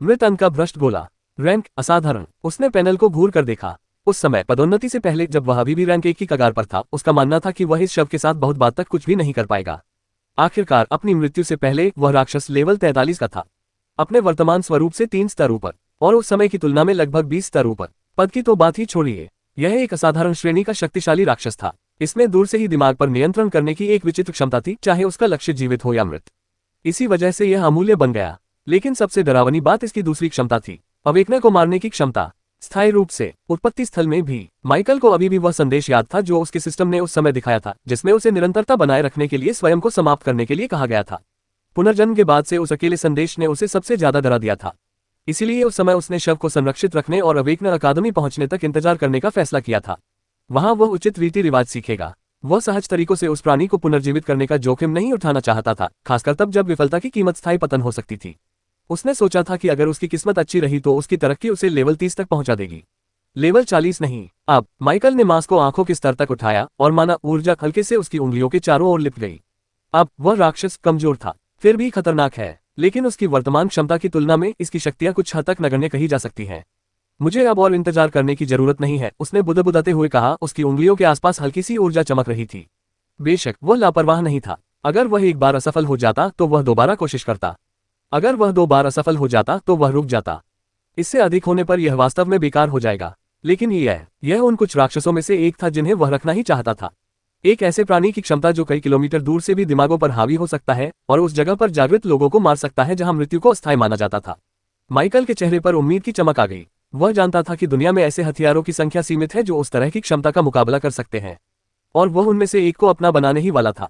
मृत अंक का भ्रष्ट गोला। रैंक असाधारण। उसने पैनल को घूर कर देखा। उस समय पदोन्नति से पहले जब वह अभी भी रैंक 1 की कगार पर था, उसका मानना था कि वह इस शव के साथ बहुत बात तक कुछ भी नहीं कर पाएगा। आखिरकार अपनी मृत्यु से पहले वह राक्षस लेवल 43 का था, अपने वर्तमान स्वरूप से 3 स्तर ऊपर, और उस समय की तुलना में लगभग 20 स्तर ऊपर। पद की तो बात ही छोड़िए, यह एक असाधारण श्रेणी का शक्तिशाली राक्षस था। इसमें दूर से ही दिमाग पर नियंत्रण करने की एक विचित्र क्षमता थी, चाहे उसका लक्ष्य जीवित हो या मृत। इसी वजह से यह अमूल्य बन गया। लेकिन सबसे डरावनी बात इसकी दूसरी क्षमता थी, अवेकने को मारने की क्षमता। स्थायी रूप से। उत्पत्ति स्थल में भी माइकल को अभी भी वह संदेश याद था जो उसके सिस्टम ने उस समय दिखाया था, जिसमें उसे निरंतरता बनाए रखने के लिए स्वयं को समाप्त करने के लिए कहा गया था। पुनर्जन्म के बाद से उस अकेले संदेश ने उसे सबसे ज्यादा डरा दिया था। इसीलिए उस समय उसने शव को संरक्षित रखने और अवेकनर अकादमी पहुंचने तक इंतजार करने का फैसला किया था। वहां वह उचित रीति रिवाज सीखेगा। वह सहज तरीकों से उस प्राणी को पुनर्जीवित करने का जोखिम नहीं उठाना चाहता था, खासकर तब जब विफलता की कीमत स्थायी पतन हो सकती थी। उसने सोचा था कि अगर उसकी किस्मत अच्छी रही तो उसकी तरक्की उसे लेवल 30 तक पहुंचा देगी, लेवल 40 नहीं। अब माइकल ने मांस को आंखों के स्तर तक उठाया और माना ऊर्जा हल्के से उसकी उंगलियों के चारों ओर लिप गई। अब वह राक्षस कमजोर था, फिर भी खतरनाक है, लेकिन उसकी वर्तमान क्षमता की तुलना में इसकी शक्तियां कुछ हद तक नगण्य कही जा सकती हैं। मुझे अब और इंतजार करने की जरूरत नहीं है, उसने बुदबुदाते हुए कहा। उसकी उंगलियों के आसपास हल्की सी ऊर्जा चमक रही थी। बेशक वह लापरवाह नहीं था। अगर वह एक बार असफल हो जाता तो वह दोबारा कोशिश करता। अगर वह 2 बार असफल हो जाता तो वह रुक जाता। इससे अधिक होने पर यह वास्तव में बेकार हो जाएगा। लेकिन यह उन कुछ राक्षसों में से एक था जिन्हें वह रखना ही चाहता था। एक ऐसे प्राणी की क्षमता जो कई किलोमीटर दूर से भी दिमागों पर हावी हो सकता है और उस जगह पर जागृत लोगों को मार सकता है जहां मृत्यु को अस्थायी माना जाता था। माइकल के चेहरे पर उम्मीद की चमक आ गई। वह जानता था कि दुनिया में ऐसे हथियारों की संख्या सीमित है जो उस तरह की क्षमता का मुकाबला कर सकते हैं, और वह उनमें से एक को अपना बनाने ही वाला था।